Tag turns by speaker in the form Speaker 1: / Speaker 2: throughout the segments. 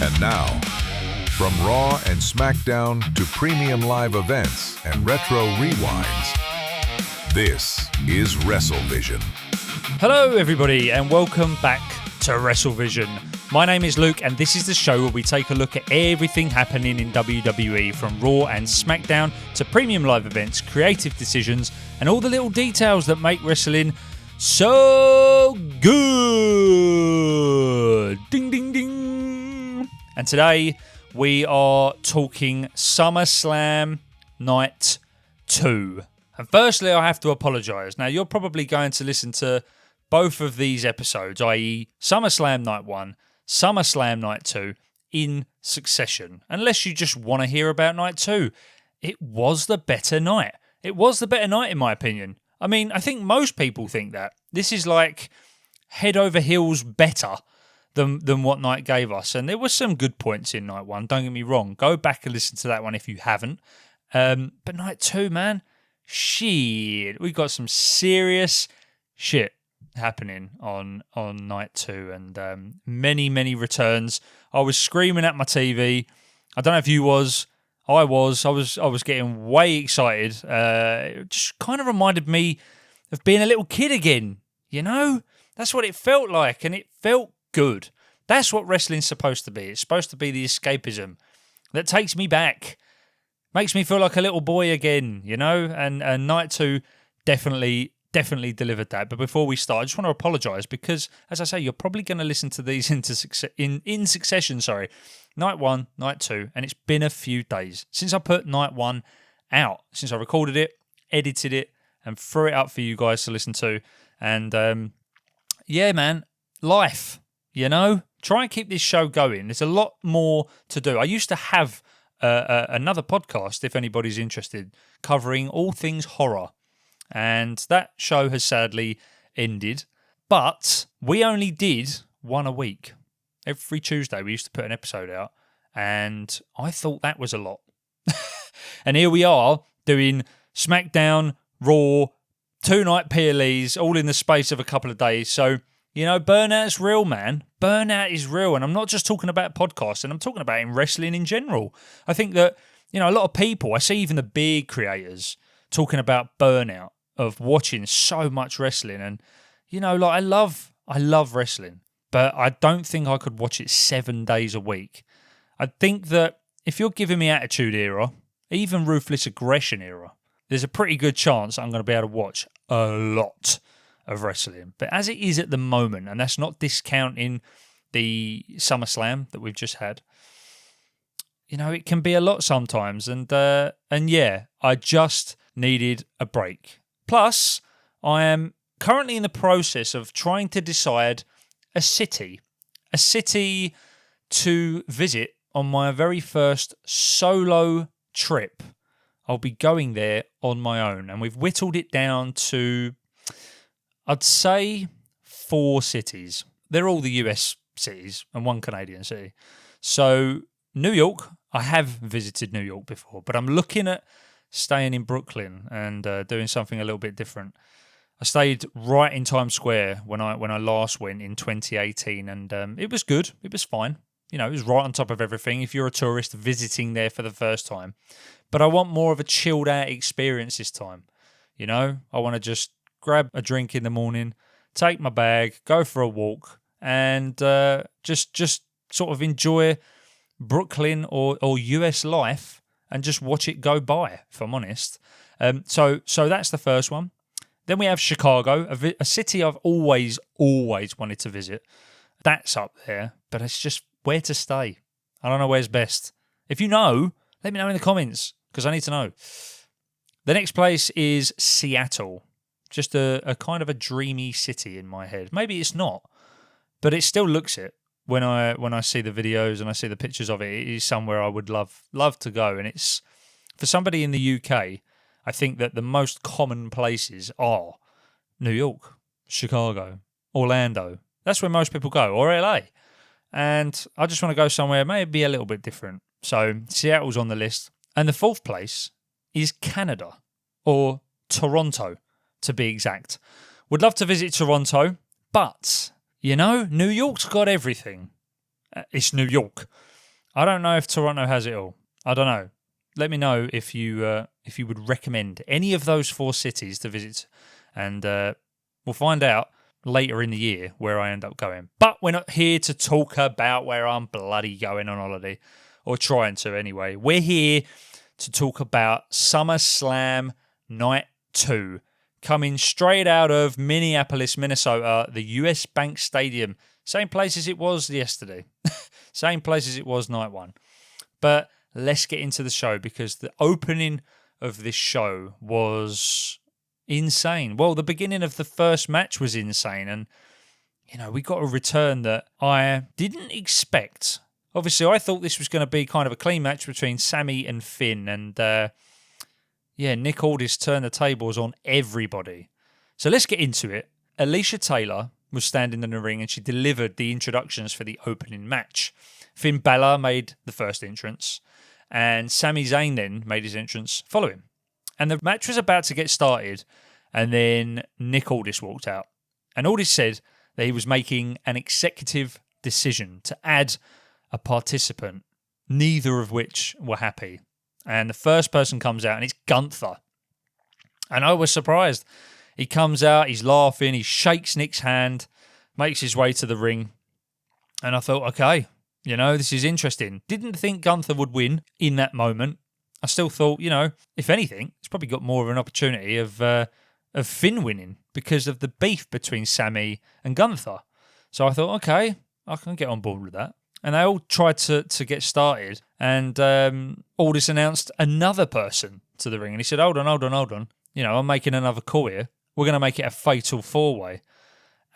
Speaker 1: And now, from Raw and SmackDown to premium live events and retro rewinds, this is WrestleVision.
Speaker 2: Hello everybody and welcome back to WrestleVision. My name is Luke and this is the show where we take a look at everything happening in WWE from Raw and SmackDown to premium live events, creative decisions and all the little details that make wrestling so good. Ding ding ding. And today we are talking SummerSlam Night 2. And firstly, I have to apologise. Now, you're probably going to listen to both of these episodes, i.e. SummerSlam Night 1, SummerSlam Night 2, in succession. Unless you just want to hear about Night 2. It was the better night. It was the better night, in my opinion. I mean, I think most people think that. This is like head over heels better than what Night gave us. And there were some good points in Night 1, don't get me wrong. Go back and listen to that one if you haven't. But Night 2, man, shit. We got some serious shit happening on Night 2 and many returns. I was screaming at my TV. I don't know if you was. I was getting way excited. It just kind of reminded me of being a little kid again, you know? That's what it felt like, and it felt good. That's what wrestling's supposed to be. It's supposed to be the escapism that takes me back, makes me feel like a little boy again, you know? And Night 2 definitely delivered that. But before we start, I just want to apologise because, as I say, you're probably going to listen to these in succession. Night 1, Night 2, and it's been a few days since I put Night 1 out, since I recorded it, edited it, and threw it up for you guys to listen to. And yeah, man, life, you know? Try and keep this show going. There's a lot more to do. I used to have another podcast, if anybody's interested, covering all things horror. And that show has sadly ended. But we only did one a week. Every Tuesday we used to put an episode out. And I thought that was a lot. And here we are doing SmackDown, Raw, 2-night PLEs, all in the space of a couple of days. So, you know, burnout's real, man. Burnout is real. And I'm not just talking about podcasts, and I'm talking about in wrestling in general. I think that, you know, a lot of people, I see even the big creators talking about burnout of watching so much wrestling. And, you know, like I love wrestling, but I don't think I could watch it 7 days a week. I think that if you're giving me Attitude Era, even Ruthless Aggression Era, there's a pretty good chance I'm going to be able to watch a lot of wrestling. But as it is at the moment, and that's not discounting the SummerSlam that we've just had, you know, it can be a lot sometimes. And yeah, I just needed a break. Plus, I am currently in the process of trying to decide a city to visit on my very first solo trip. I'll be going there on my own, and we've whittled it down to, I'd say, 4 cities. They're all the US cities and 1 Canadian city. So New York, I have visited New York before, but I'm looking at staying in Brooklyn and doing something a little bit different. I stayed right in Times Square when I last went in 2018, and it was good. It was fine. You know, it was right on top of everything if you're a tourist visiting there for the first time. But I want more of a chilled out experience this time. You know, I want to just grab a drink in the morning, take my bag, go for a walk, and just sort of enjoy Brooklyn or US life and just watch it go by, if I'm honest. So that's the first one. Then we have Chicago, a city I've always wanted to visit. That's up there, but it's just where to stay. I don't know where's best. If you know, let me know in the comments, because I need to know. The next place is Seattle. Just a kind of a dreamy city in my head. Maybe it's not, but it still looks it. When I see the videos and I see the pictures of it, it is somewhere I would love to go. And it's, for somebody in the UK, I think that the most common places are New York, Chicago, Orlando. That's where most people go, or LA. And I just want to go somewhere maybe a little bit different. So Seattle's on the list. And the 4th place is Canada, or Toronto, to be exact. Would love to visit Toronto, but, you know, New York's got everything. It's New York. I don't know if Toronto has it all. I don't know. Let me know if you would recommend any of those 4 cities to visit, and we'll find out later in the year where I end up going. But we're not here to talk about where I'm bloody going on holiday, or trying to anyway. We're here to talk about SummerSlam Night 2, coming straight out of Minneapolis, Minnesota, the US Bank Stadium. Same place as it was yesterday. Same place as it was night 1. But let's get into the show, because the opening of this show was insane. Well, the beginning of the first match was insane. And, we got a return that I didn't expect. Obviously, I thought this was going to be kind of a clean match between Sami and Finn. And, Nick Aldis turned the tables on everybody. So let's get into it. Alicia Taylor was standing in the ring and she delivered the introductions for the opening match. Finn Balor made the first entrance, and Sami Zayn then made his entrance following. And the match was about to get started, and then Nick Aldis walked out. And Aldis said that he was making an executive decision to add a participant, neither of which were happy. And the first person comes out, and it's Gunther. And I was surprised. He comes out, he's laughing, he shakes Nick's hand, makes his way to the ring. And I thought, okay, this is interesting. Didn't think Gunther would win in that moment. I still thought, if anything, it's probably got more of an opportunity of Finn winning because of the beef between Sami and Gunther. So I thought, okay, I can get on board with that. And they all tried to get started, and Aldis announced another person to the ring. And he said, hold on. I'm making another call here. We're going to make it a fatal 4-way.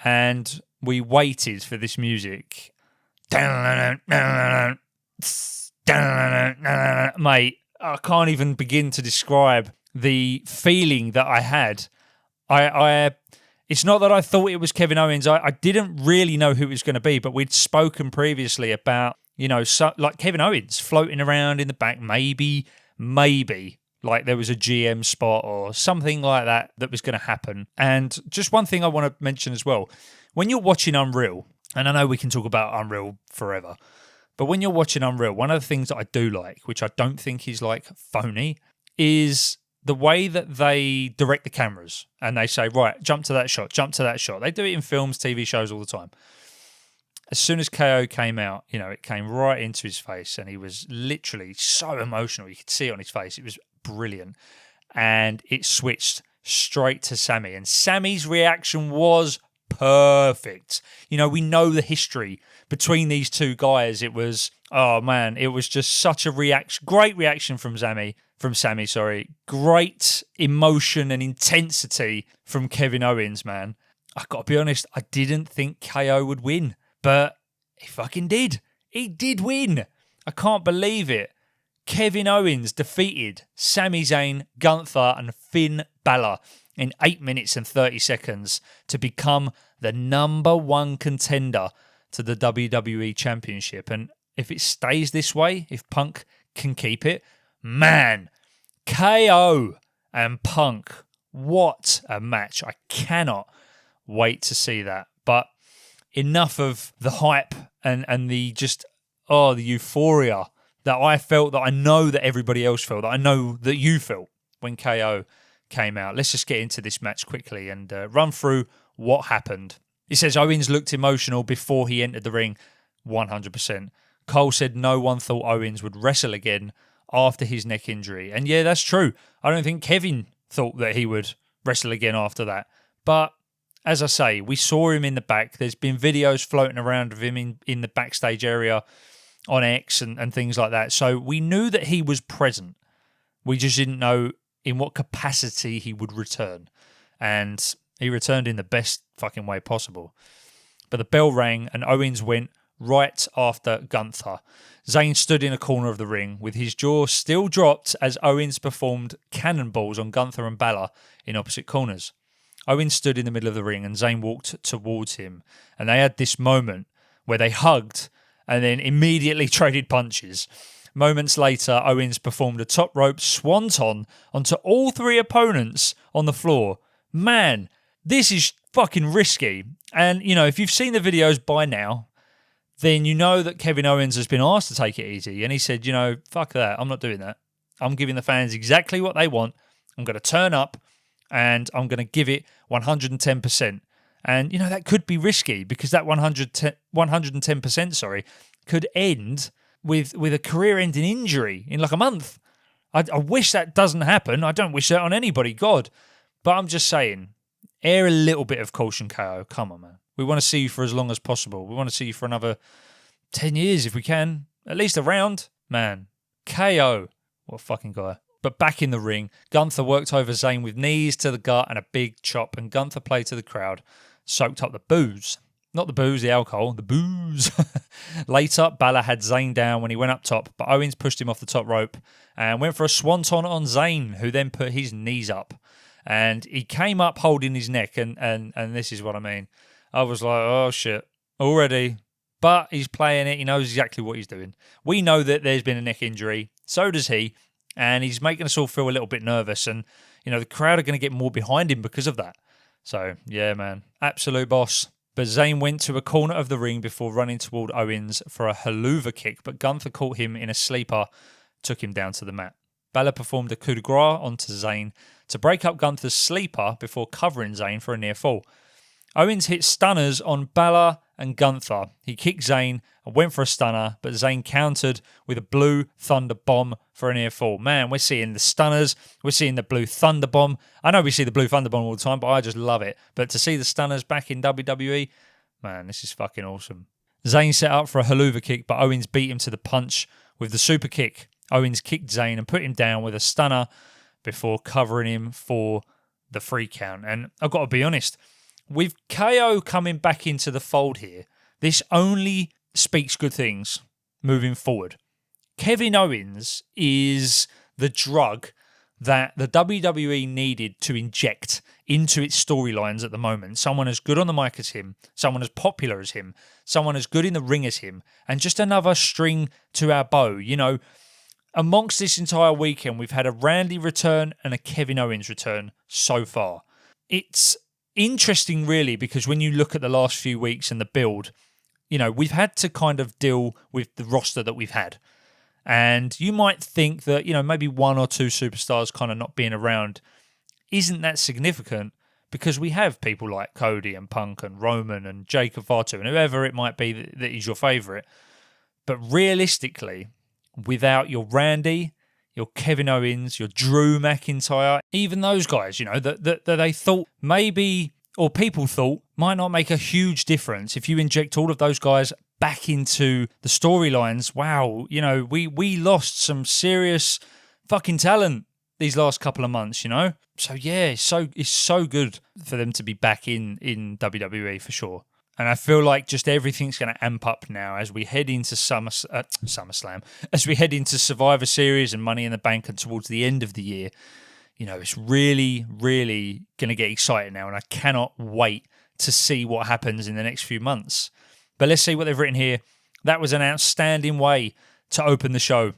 Speaker 2: And we waited for this music. Mate, I can't even begin to describe the feeling that I had. It's not that I thought it was Kevin Owens. I didn't really know who it was going to be, but we'd spoken previously about, like Kevin Owens floating around in the back, maybe, like there was a GM spot or something like that was going to happen. And just one thing I want to mention as well. When you're watching Unreal, and I know we can talk about Unreal forever, but when you're watching Unreal, one of the things that I do like, which I don't think is like phony, is the way that they direct the cameras. And they say, right, jump to that shot. They do it in films, TV shows all the time. As soon as KO came out, it came right into his face, and he was literally so emotional. You could see it on his face. It was brilliant. And it switched straight to Sami. And Sami's reaction was perfect. We know the history between these two guys. It was, it was just such a great reaction from Sami. Great emotion and intensity from Kevin Owens, man. I got to be honest, I didn't think KO would win, but he fucking did. He did win. I can't believe it. Kevin Owens defeated Sami Zayn, Gunther, and Finn Balor in 8 minutes and 30 seconds to become the #1 contender to the WWE Championship. And if it stays this way, if Punk can keep it, man, KO and Punk, what a match. I cannot wait to see that. But enough of the hype and the just, the euphoria that I felt, that I know that everybody else felt, that I know that you felt when KO came out. Let's just get into this match quickly and run through what happened. He says Owens looked emotional before he entered the ring, 100%. Cole said no one thought Owens would wrestle again after his neck injury. And yeah, that's true. I don't think Kevin thought that he would wrestle again after that. But as I say, we saw him in the back. There's been videos floating around of him in the backstage area on X and things like that. So we knew that he was present. We just didn't know in what capacity he would return. And he returned in the best fucking way possible. But the bell rang and Owens went right after Gunther. Zayn stood in a corner of the ring with his jaw still dropped as Owens performed cannonballs on Gunther and Balor in opposite corners. Owens stood in the middle of the ring and Zayn walked towards him. And they had this moment where they hugged and then immediately traded punches. Moments later, Owens performed a top rope swanton onto all 3 opponents on the floor. Man, this is fucking risky. And, if you've seen the videos by now, then you know that Kevin Owens has been asked to take it easy. And he said, fuck that. I'm not doing that. I'm giving the fans exactly what they want. I'm going to turn up and I'm going to give it 110%. And, that could be risky because that 110%, could end with a career-ending injury in like a month. I wish that doesn't happen. I don't wish that on anybody, God. But I'm just saying, air a little bit of caution, KO. Come on, man. We want to see you for as long as possible. We want to see you for another 10 years if we can. At least around. Man, KO. What a fucking guy. But back in the ring, Gunther worked over Zayn with knees to the gut and a big chop, and Gunther played to the crowd, soaked up the booze. Not the booze, the alcohol, the booze. Later, Balor had Zayn down when he went up top, but Owens pushed him off the top rope and went for a swanton on Zayn, who then put his knees up. And he came up holding his neck, and this is what I mean. I was like, oh shit, already. But he's playing it, he knows exactly what he's doing. We know that there's been a neck injury, so does he, and he's making us all feel a little bit nervous, and the crowd are going to get more behind him because of that. So, yeah, man, absolute boss. But Zayn went to a corner of the ring before running toward Owens for a haluva kick, but Gunther caught him in a sleeper, took him down to the mat. Balor performed a coup de grace onto Zayn to break up Gunther's sleeper before covering Zayn for a near fall. Owens hit stunners on Balor and Gunther. He kicked Zayn and went for a stunner, but Zayn countered with a blue thunder bomb for a near fall. Man, we're seeing the stunners. We're seeing the blue thunder bomb. I know we see the blue thunder bomb all the time, but I just love it. But to see the stunners back in WWE, man, this is fucking awesome. Zayn set up for a haluva kick, but Owens beat him to the punch with the super kick. Owens kicked Zayn and put him down with a stunner before covering him for the 3 count. And I've got to be honest, with KO coming back into the fold here, this only speaks good things moving forward. Kevin Owens is the drug that the WWE needed to inject into its storylines at the moment. Someone as good on the mic as him, someone as popular as him, someone as good in the ring as him, and just another string to our bow. Amongst this entire weekend, we've had a Randy return and a Kevin Owens return so far. It's interesting, really, because when you look at the last few weeks and the build, we've had to kind of deal with the roster that we've had. And you might think that, maybe 1 or 2 superstars kind of not being around isn't that significant because we have people like Cody and Punk and Roman and Jacob Fatu and whoever it might be that is your favourite. But realistically, without your Randy, your Kevin Owens, your Drew McIntyre, even those guys, that they thought maybe, or people thought, might not make a huge difference if you inject all of those guys back into the storylines. Wow, we lost some serious fucking talent these last couple of months, So yeah, it's so good for them to be back in WWE for sure. And I feel like just everything's going to amp up now as we head into SummerSlam, as we head into Survivor Series and Money in the Bank and towards the end of the year. It's really, really going to get exciting now, and I cannot wait to see what happens in the next few months. But let's see what they've written here. That was an outstanding way to open the show.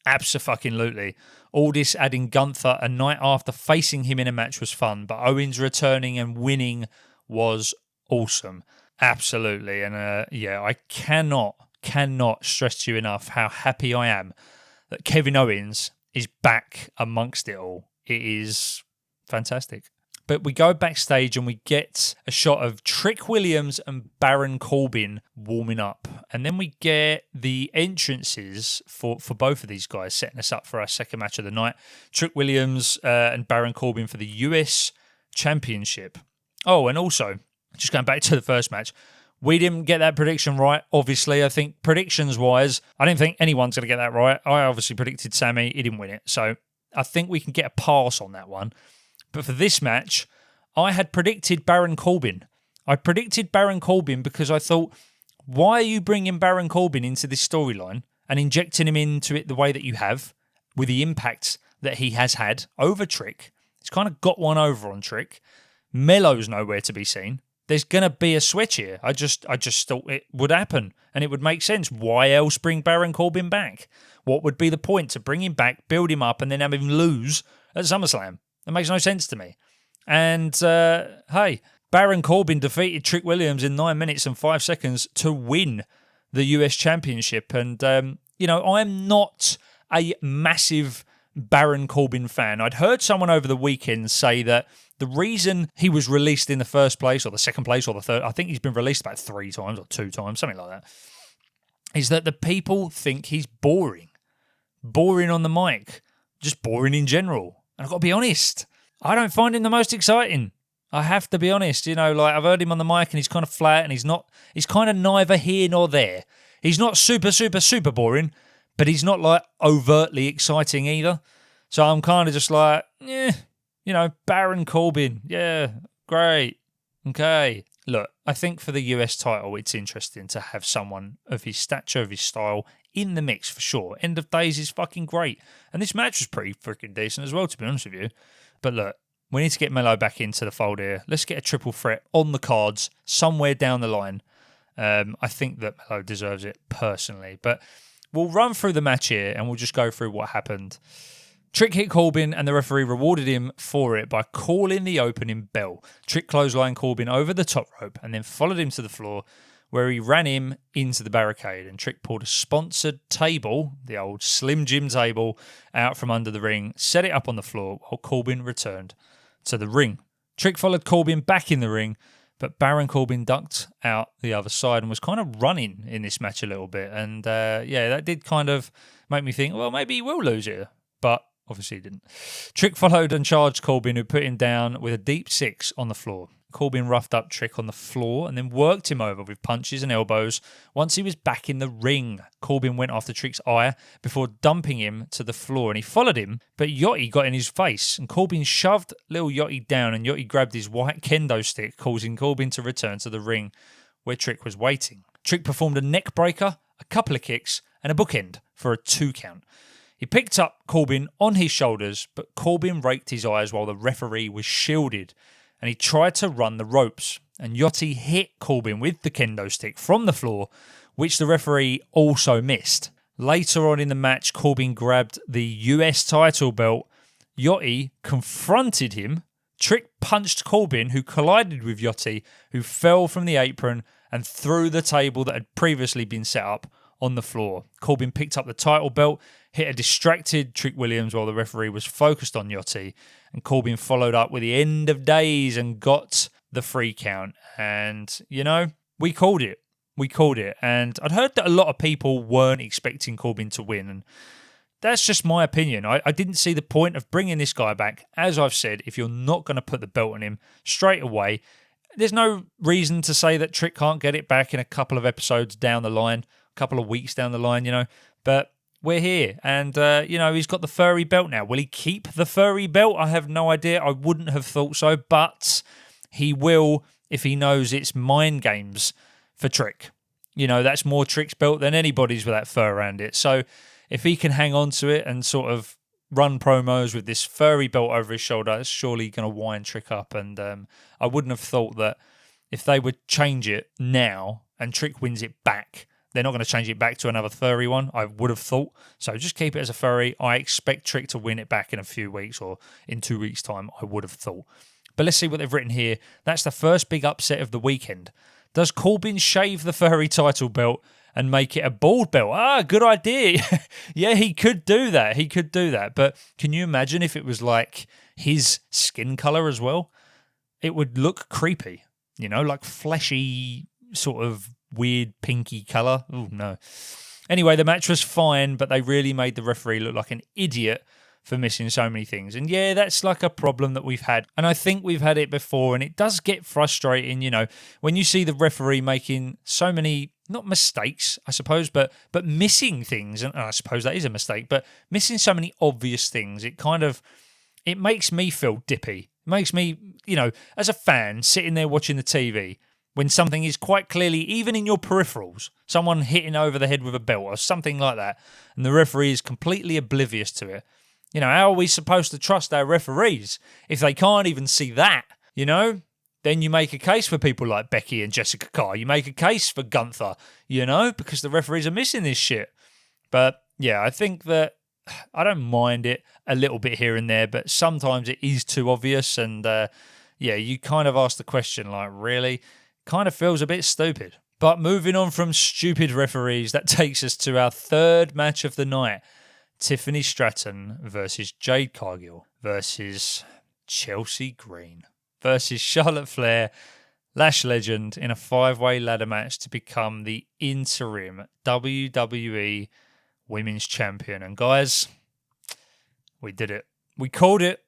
Speaker 2: Abso-fucking-lutely. Aldis adding Gunther a night after facing him in a match was fun, but Owens returning and winning was awesome. Absolutely. And I cannot stress to you enough how happy I am that Kevin Owens is back amongst it all. It is fantastic. But we go backstage and we get a shot of Trick Williams and Baron Corbin warming up. And then we get the entrances for both of these guys, setting us up for our second match of the night. Trick Williams and Baron Corbin for the US Championship. Oh, and also, just going back to the first match, we didn't get that prediction right, obviously. I think predictions-wise, I didn't think anyone's going to get that right. I obviously predicted Sami. He didn't win it. So I think we can get a pass on that one. But for this match, I had predicted Baron Corbin. I predicted Baron Corbin because I thought, why are you bringing Baron Corbin into this storyline and injecting him into it the way that you have with the impact that he has had over Trick? He's kind of got one over on Trick. Melo's nowhere to be seen. There's going to be a switch here. I just thought it would happen and it would make sense. Why else bring Baron Corbin back? What would be the point to bring him back, build him up, and then have him lose at SummerSlam? That makes no sense to me. And, hey, Baron Corbin defeated Trick Williams in 9 minutes and 5 seconds to win the US Championship. And, I'm not a massive Baron Corbin fan. I'd heard someone over the weekend say that the reason he was released in the first place, or the second place, or the third, I think he's been released about 3 times or 2 times, something like that, is that the people think he's boring. Boring on the mic. Just boring in general. And I've got to be honest, I don't find him the most exciting. I have to be honest. I've heard him on the mic and he's kind of flat and he's kind of neither here nor there. He's not super, super, super boring, but he's not like overtly exciting either. So I'm kind of just like, Baron Corbin. Yeah, great. Okay. Look, I think for the US title, it's interesting to have someone of his stature, of his style, in the mix for sure. End of Days is fucking great. And this match was pretty freaking decent as well, to be honest with you. But look, we need to get Melo back into the fold here. Let's get a triple threat on the cards somewhere down the line. I think that Melo deserves it personally. But we'll run through the match here and we'll just go through what happened. Trick hit Corbin and the referee rewarded him for it by calling the opening bell. Trick clotheslined Corbin over the top rope and then followed him to the floor where he ran him into the barricade, and Trick pulled a sponsored table, the old Slim Jim table, out from under the ring, set it up on the floor while Corbin returned to the ring. Trick followed Corbin back in the ring, but Baron Corbin ducked out the other side and was kind of running in this match a little bit. And that did kind of make me think, well, maybe he will lose it. But obviously he didn't. Trick followed and charged Corbin, who put him down with a deep 6 on the floor. Corbin roughed up Trick on the floor and then worked him over with punches and elbows. Once he was back in the ring, Corbin went after Trick's eye before dumping him to the floor, and he followed him, but Yachty got in his face, and Corbin shoved little Yachty down, and Yachty grabbed his white kendo stick, causing Corbin to return to the ring where Trick was waiting. Trick performed a neck breaker, a couple of kicks, and a bookend for a 2 count. He picked up Corbin on his shoulders, but Corbin raked his eyes while the referee was shielded, and he tried to run the ropes, and Yachty hit Corbin with the kendo stick from the floor, which the referee also missed. Later on in the match, Corbin grabbed the US title belt. Yachty confronted him. Trick punched Corbin, who collided with Yachty, who fell from the apron and threw the table that had previously been set up on the floor. Corbin picked up the title belt, hit a distracted Trick Williams while the referee was focused on Yachty, and Corbin followed up with the end of days and got the 3 count. And, we called it. We called it. And I'd heard that a lot of people weren't expecting Corbin to win, and that's just my opinion. I didn't see the point of bringing this guy back. As I've said, if you're not going to put the belt on him straight away, there's no reason to say that Trick can't get it back in a couple of episodes down the line, a couple of weeks down the line, But we're here, and, he's got the furry belt now. Will he keep the furry belt? I have no idea. I wouldn't have thought so, but he will if he knows it's mind games for Trick. That's more Trick's belt than anybody's with that fur around it. So if he can hang on to it and sort of run promos with this furry belt over his shoulder, it's surely going to wind Trick up. And I wouldn't have thought that if they would change it now and Trick wins it back, they're not going to change it back to another furry one, I would have thought. So just keep it as a furry. I expect Trick to win it back in a few weeks or in 2 weeks' time, I would have thought. But let's see what they've written here. That's the first big upset of the weekend. Does Corbin shave the furry title belt and make it a bald belt? Good idea. Yeah, he could do that. He could do that. But can you imagine if it was like his skin color as well? It would look creepy, like fleshy sort of weird pinky colour. Oh, no. Anyway, the match was fine, but they really made the referee look like an idiot for missing so many things. And yeah, that's like a problem that we've had. And I think we've had it before, and it does get frustrating, when you see the referee making so many, not mistakes, I suppose, but missing things. And I suppose that is a mistake, but missing so many obvious things, it makes me feel dippy. It makes me, as a fan, sitting there watching the TV, when something is quite clearly, even in your peripherals, someone hitting over the head with a belt or something like that, and the referee is completely oblivious to it. How are we supposed to trust our referees if they can't even see that? Then you make a case for people like Becky and Jessica Carr. You make a case for Gunther, because the referees are missing this shit. But yeah, I think that I don't mind it a little bit here and there, but sometimes it is too obvious. And you kind of ask the question, like, really? Kind of feels a bit stupid. But moving on from stupid referees, that takes us to our third match of the night. Tiffany Stratton versus Jade Cargill versus Chelsea Green versus Charlotte Flair, Lash Legend in a 5-way ladder match to become the interim WWE Women's Champion. And guys, we did it. We called it.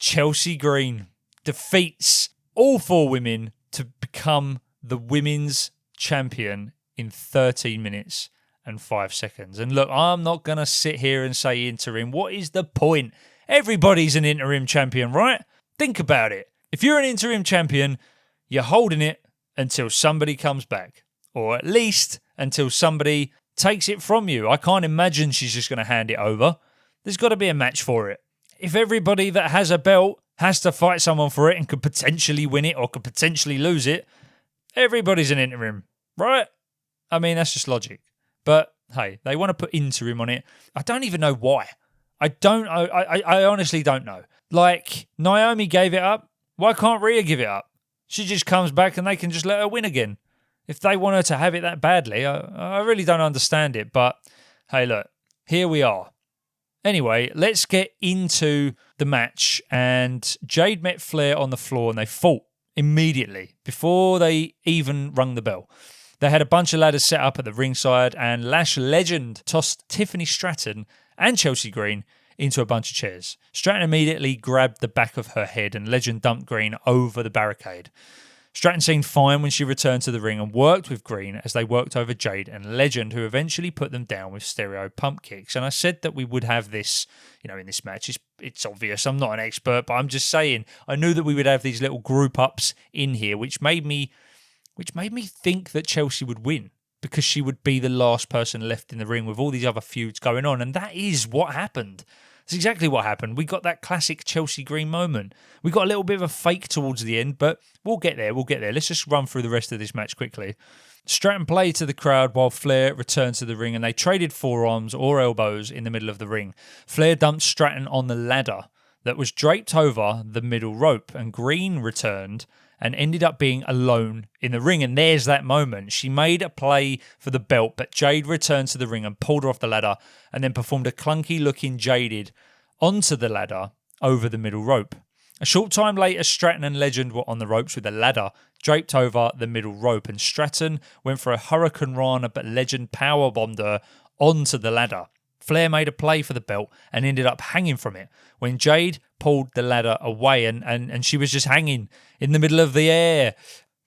Speaker 2: Chelsea Green defeats all 4 women to become the Women's Champion in 13 minutes and 5 seconds. And look, I'm not going to sit here and say interim. What is the point? Everybody's an interim champion, right? Think about it. If you're an interim champion, you're holding it until somebody comes back, or at least until somebody takes it from you. I can't imagine she's just going to hand it over. There's got to be a match for it. If everybody that has a belt has to fight someone for it and could potentially win it or could potentially lose it, everybody's an interim, right? I mean, that's just logic. But hey, they want to put interim on it. I don't even know why. I honestly don't know. Like, Naomi gave it up. Why can't Rhea give it up? She just comes back and they can just let her win again. If they want her to have it that badly, I really don't understand it. But hey, look, here we are. Anyway, let's get into the match. And Jade met Flair on the floor and they fought immediately before they even rung the bell. They had a bunch of ladders set up at the ringside and Lash Legend tossed Tiffany Stratton and Chelsea Green into a bunch of chairs. Stratton immediately grabbed the back of her head and Legend dumped Green over the barricade. Stratton seemed fine when she returned to the ring and worked with Green as they worked over Jade and Legend, who eventually put them down with stereo pump kicks. And I said that we would have this, in this match. It's obvious. I'm not an expert, but I'm just saying I knew that we would have these little group ups in here, which made me think that Chelsea would win because she would be the last person left in the ring with all these other feuds going on. And that is what happened. That's exactly what happened. We got that classic Chelsea Green moment. We got a little bit of a fake towards the end, but we'll get there. Let's just run through the rest of this match quickly. Stratton played to the crowd while Flair returned to the ring and they traded forearms or elbows in the middle of the ring. Flair dumped Stratton on the ladder that was draped over the middle rope and Green returned and ended up being alone in the ring. And there's that moment. She made a play for the belt, but Jade returned to the ring and pulled her off the ladder and then performed a clunky-looking Jaded onto the ladder over the middle rope. A short time later, Stratton and Legend were on the ropes with a ladder draped over the middle rope, and Stratton went for a Hurricane Rana, but Legend powerbombed her onto the ladder. Flair made a play for the belt and ended up hanging from it when Jade pulled the ladder away and she was just hanging in the middle of the air.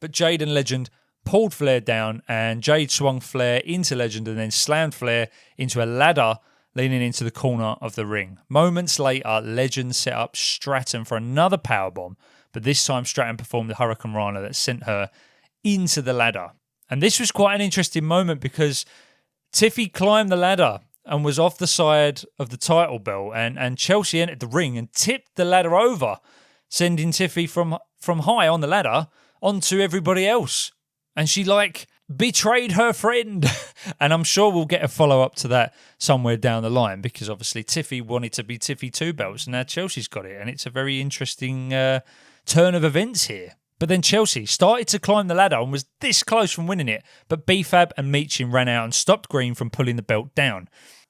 Speaker 2: But Jade and Legend pulled Flair down and Jade swung Flair into Legend and then slammed Flair into a ladder leaning into the corner of the ring. Moments later, Legend set up Stratton for another powerbomb, but this time Stratton performed the Hurricane Rana that sent her into the ladder. And this was quite an interesting moment because Tiffy climbed the ladder and was off the side of the title belt, and Chelsea entered the ring and tipped the ladder over, sending Tiffy from high on the ladder onto everybody else. And she betrayed her friend. And I'm sure we'll get a follow-up to that somewhere down the line because obviously Tiffy wanted to be Tiffy 2 belts and now Chelsea's got it. And it's a very interesting turn of events here. But then Chelsea started to climb the ladder and was this close from winning it, but B-Fab and Meechin ran out and stopped Green from pulling the belt down.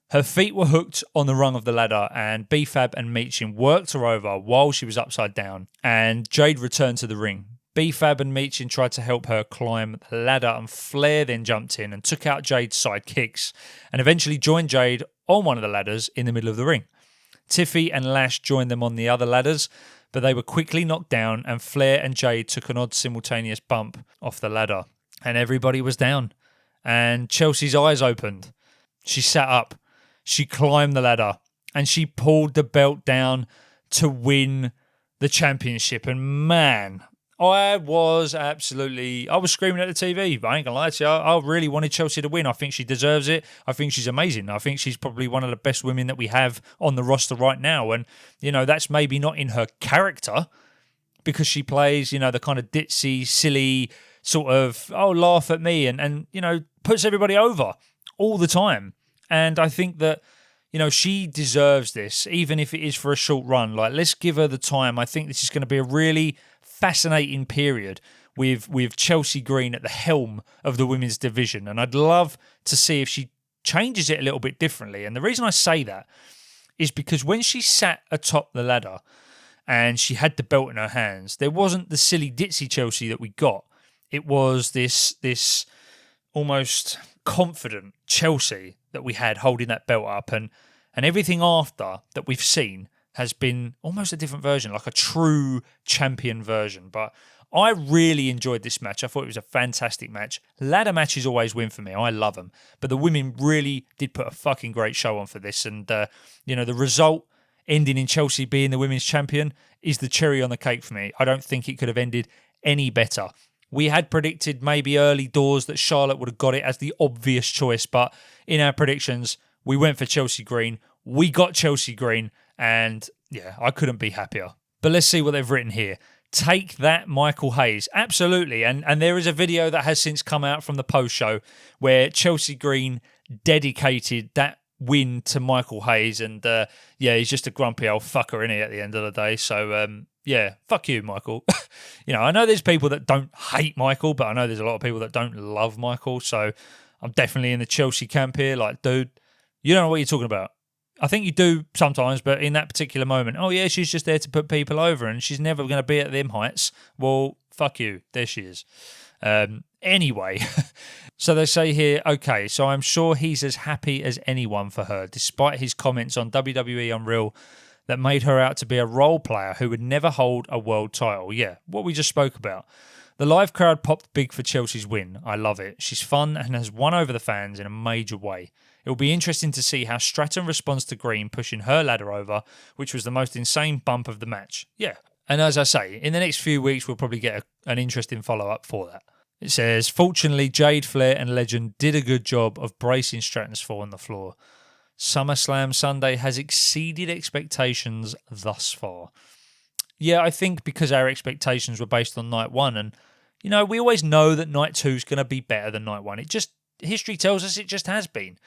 Speaker 2: Her feet were hooked on the rung of the ladder and B-Fab and Meechin worked her over while she was upside down, and Jade returned to the ring. B-Fab and Meechin tried to help her climb the ladder and Flair then jumped in and took out Jade's side kicks and eventually joined Jade on one of the ladders in the middle of the ring. Tiffy and Lash joined them on the other ladders, but they were quickly knocked down and Flair and Jade took an odd simultaneous bump off the ladder. And everybody was down. And Chelsea's eyes opened. She sat up. She climbed the ladder. And she pulled the belt down to win the championship. And man, I was screaming at the TV. I ain't gonna lie to you. I really wanted Chelsea to win. I think she deserves it. I think she's amazing. I think she's probably one of the best women that we have on the roster right now. And, that's maybe not in her character because she plays, the kind of ditzy, silly sort of, laugh at me and puts everybody over all the time. And I think that, she deserves this, even if it is for a short run. Let's give her the time. I think this is going to be a really fascinating period with Chelsea Green at the helm of the women's division. And I'd love to see if she changes it a little bit differently. And the reason I say that is because when she sat atop the ladder and she had the belt in her hands, there wasn't the silly ditzy Chelsea that we got. It was this almost confident Chelsea that we had holding that belt up. And everything after that we've seen has been almost a different version, like a true champion version. But I really enjoyed this match. I thought it was a fantastic match. Ladder matches always win for me. I love them. But the women really did put a fucking great show on for this. And, the result ending in Chelsea being the women's champion is the cherry on the cake for me. I don't think it could have ended any better. We had predicted maybe early doors that Charlotte would have got it as the obvious choice. But in our predictions, we went for Chelsea Green. We got Chelsea Green. And, yeah, I couldn't be happier. But let's see what they've written here. Take that, Michael Hayes. Absolutely. And there is a video that has since come out from the post-show where Chelsea Green dedicated that win to Michael Hayes. And, he's just a grumpy old fucker, isn't he, at the end of the day? So, fuck you, Michael. I know there's people that don't hate Michael, but I know there's a lot of people that don't love Michael. So I'm definitely in the Chelsea camp here. Like, dude, you don't know what you're talking about. I think you do sometimes, but in that particular moment, oh yeah, she's just there to put people over and she's never going to be at them heights. Well, fuck you. There she is. Anyway, so they say here, okay, so I'm sure he's as happy as anyone for her, despite his comments on WWE Unreal that made her out to be a role player who would never hold a world title. Yeah, what we just spoke about. The live crowd popped big for Chelsea's win. I love it. She's fun and has won over the fans in a major way. It will be interesting to see how Stratton responds to Green pushing her ladder over, which was the most insane bump of the match. Yeah, and as I say, in the next few weeks, we'll probably get an interesting follow-up for that. It says, fortunately, Jade, Flair and Legend did a good job of bracing Stratton's fall on the floor. SummerSlam Sunday has exceeded expectations thus far. Yeah, I think because our expectations were based on night one, and, we always know that night two is going to be better than night one. History tells us it just has been.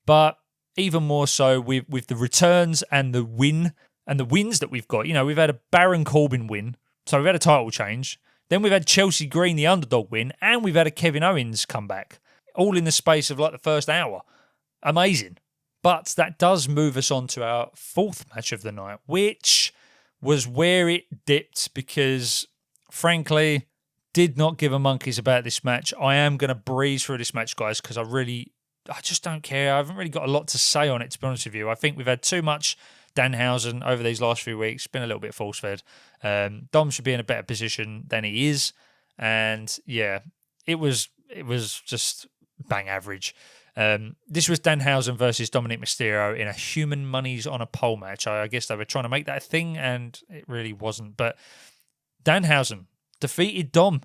Speaker 2: But even more so with the returns and the win and the wins that we've got. We've had a Baron Corbin win, so we've had a title change. Then we've had Chelsea Green, the underdog, win, and we've had a Kevin Owens comeback, all in the space of like the first hour. Amazing. But that does move us on to our fourth match of the night, which was where it dipped because, frankly, did not give a monkeys about this match. I am going to breeze through this match, guys, because I just don't care. I haven't really got a lot to say on it, to be honest with you. I think we've had too much Danhausen over these last few weeks. Been a little bit force-fed. Dom should be in a better position than he is. And, yeah, it was just bang average. This was Danhausen versus Dominik Mysterio in a human monies on a pole match. I guess they were trying to make that a thing, and it really wasn't. But Danhausen defeated Dom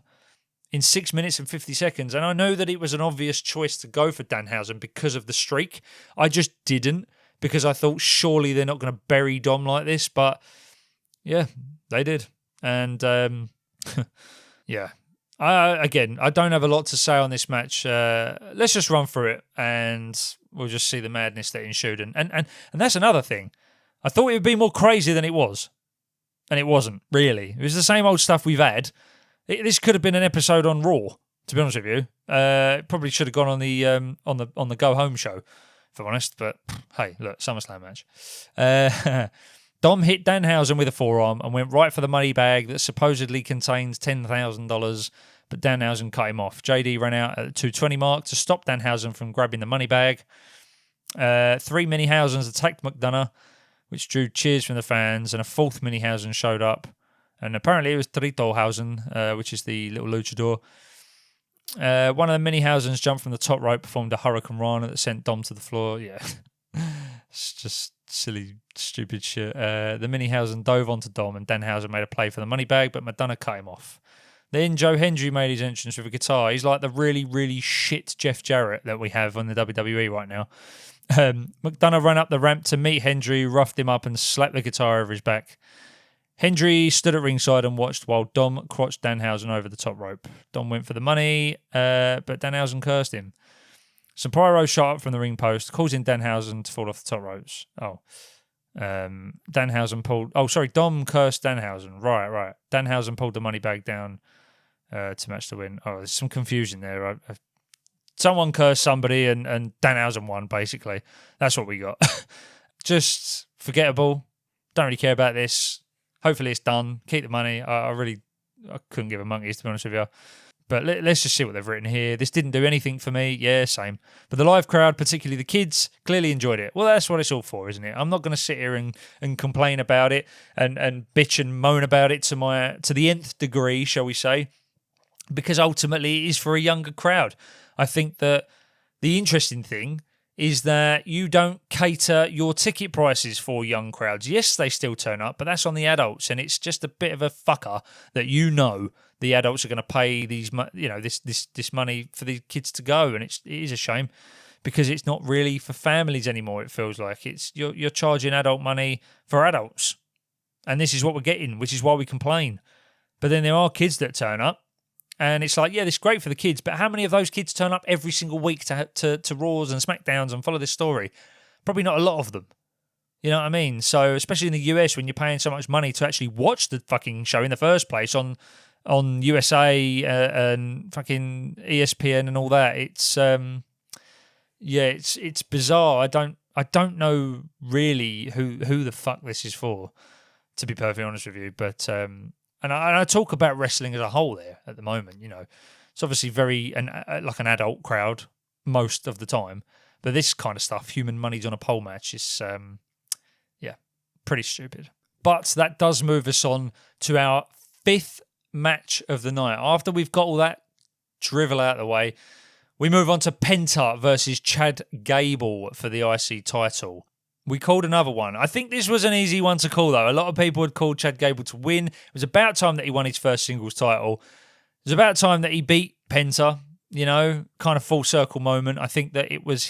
Speaker 2: in 6 minutes and 50 seconds. And I know that it was an obvious choice to go for Danhausen because of the streak. I just didn't, because I thought surely they're not going to bury Dom like this. But yeah, they did. And yeah. I don't have a lot to say on this match. Let's just run through it and we'll just see the madness that ensued. And that's another thing. I thought it would be more crazy than it was. And it wasn't, really. It was the same old stuff we've had. This could have been an episode on Raw, to be honest with you. It probably should have gone on the Go Home show, if I'm honest. But hey, look, SummerSlam match. Dom hit Danhausen with a forearm and went right for the money bag that supposedly contains $10,000, but Danhausen cut him off. JD ran out at the 2:20 mark to stop Danhausen from grabbing the money bag. 3 Mini-Hausens attacked McDonough, which drew cheers from the fans, and a fourth Mini-Hausen showed up. And apparently it was Tritohausen, which is the little luchador. One of the Mini-Hausens jumped from the top rope, performed a Hurricane Rana that sent Dom to the floor. Yeah, it's just silly, stupid shit. The Mini-Hausen dove onto Dom, and Danhausen made a play for the money bag, but McDonough cut him off. Then Joe Hendry made his entrance with a guitar. He's like the really, really shit Jeff Jarrett that we have on the WWE right now. McDonough ran up the ramp to meet Hendry, roughed him up, and slapped the guitar over his back. Hendry stood at ringside and watched while Dom crotched Danhausen over the top rope. Dom went for the money, but Danhausen cursed him. Some pyro shot up from the ring post, causing Danhausen to fall off the top ropes. Danhausen pulled... Oh, sorry, Dom cursed Danhausen. Right. Danhausen pulled the money bag down to match the win. Oh, there's some confusion there. Someone cursed somebody and Danhausen won, basically. That's what we got. Just forgettable. Don't really care about this. Hopefully it's done. Keep the money. I couldn't give a monkeys, to be honest with you. But let's just see what they've written here. This didn't do anything for me. Yeah, same. But the live crowd, particularly the kids, clearly enjoyed it. Well, that's what it's all for, isn't it? I'm not going to sit here and complain about it and bitch and moan about it to the nth degree, shall we say, because ultimately it is for a younger crowd. I think that the interesting thing is that you don't cater your ticket prices for young crowds. Yes, they still turn up, but that's on the adults, and it's just a bit of a fucker that the adults are going to pay these, this money for the kids to go, and it is a shame because it's not really for families anymore. It feels like you're charging adult money for adults, and this is what we're getting, which is why we complain. But then there are kids that turn up. And it's like, yeah, this is great for the kids, but how many of those kids turn up every single week to Raws and SmackDowns and follow this story? Probably not a lot of them. You know what I mean? So, especially in the US, when you're paying so much money to actually watch the fucking show in the first place on USA and fucking ESPN and all that, it's it's bizarre. I don't know really who the fuck this is for, to be perfectly honest with you, but. And I talk about wrestling as a whole there at the moment. It's obviously very like an adult crowd most of the time, but this kind of stuff, human money's on a pole match, is pretty stupid. But that does move us on to our 5th match of the night. After we've got all that drivel out of the way, we move on to Penta versus Chad Gable for the IC title. We called another one. I think this was an easy one to call, though. A lot of people had called Chad Gable to win. It was about time that he won his first singles title. It was about time that he beat Penta, kind of full circle moment. I think that it was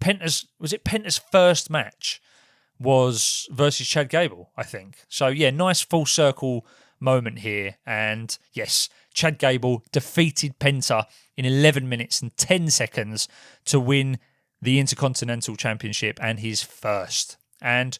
Speaker 2: Penta's first match was versus Chad Gable, I think. So, yeah, nice full circle moment here. And, yes, Chad Gable defeated Penta in 11 minutes and 10 seconds to win the Intercontinental Championship and his first. And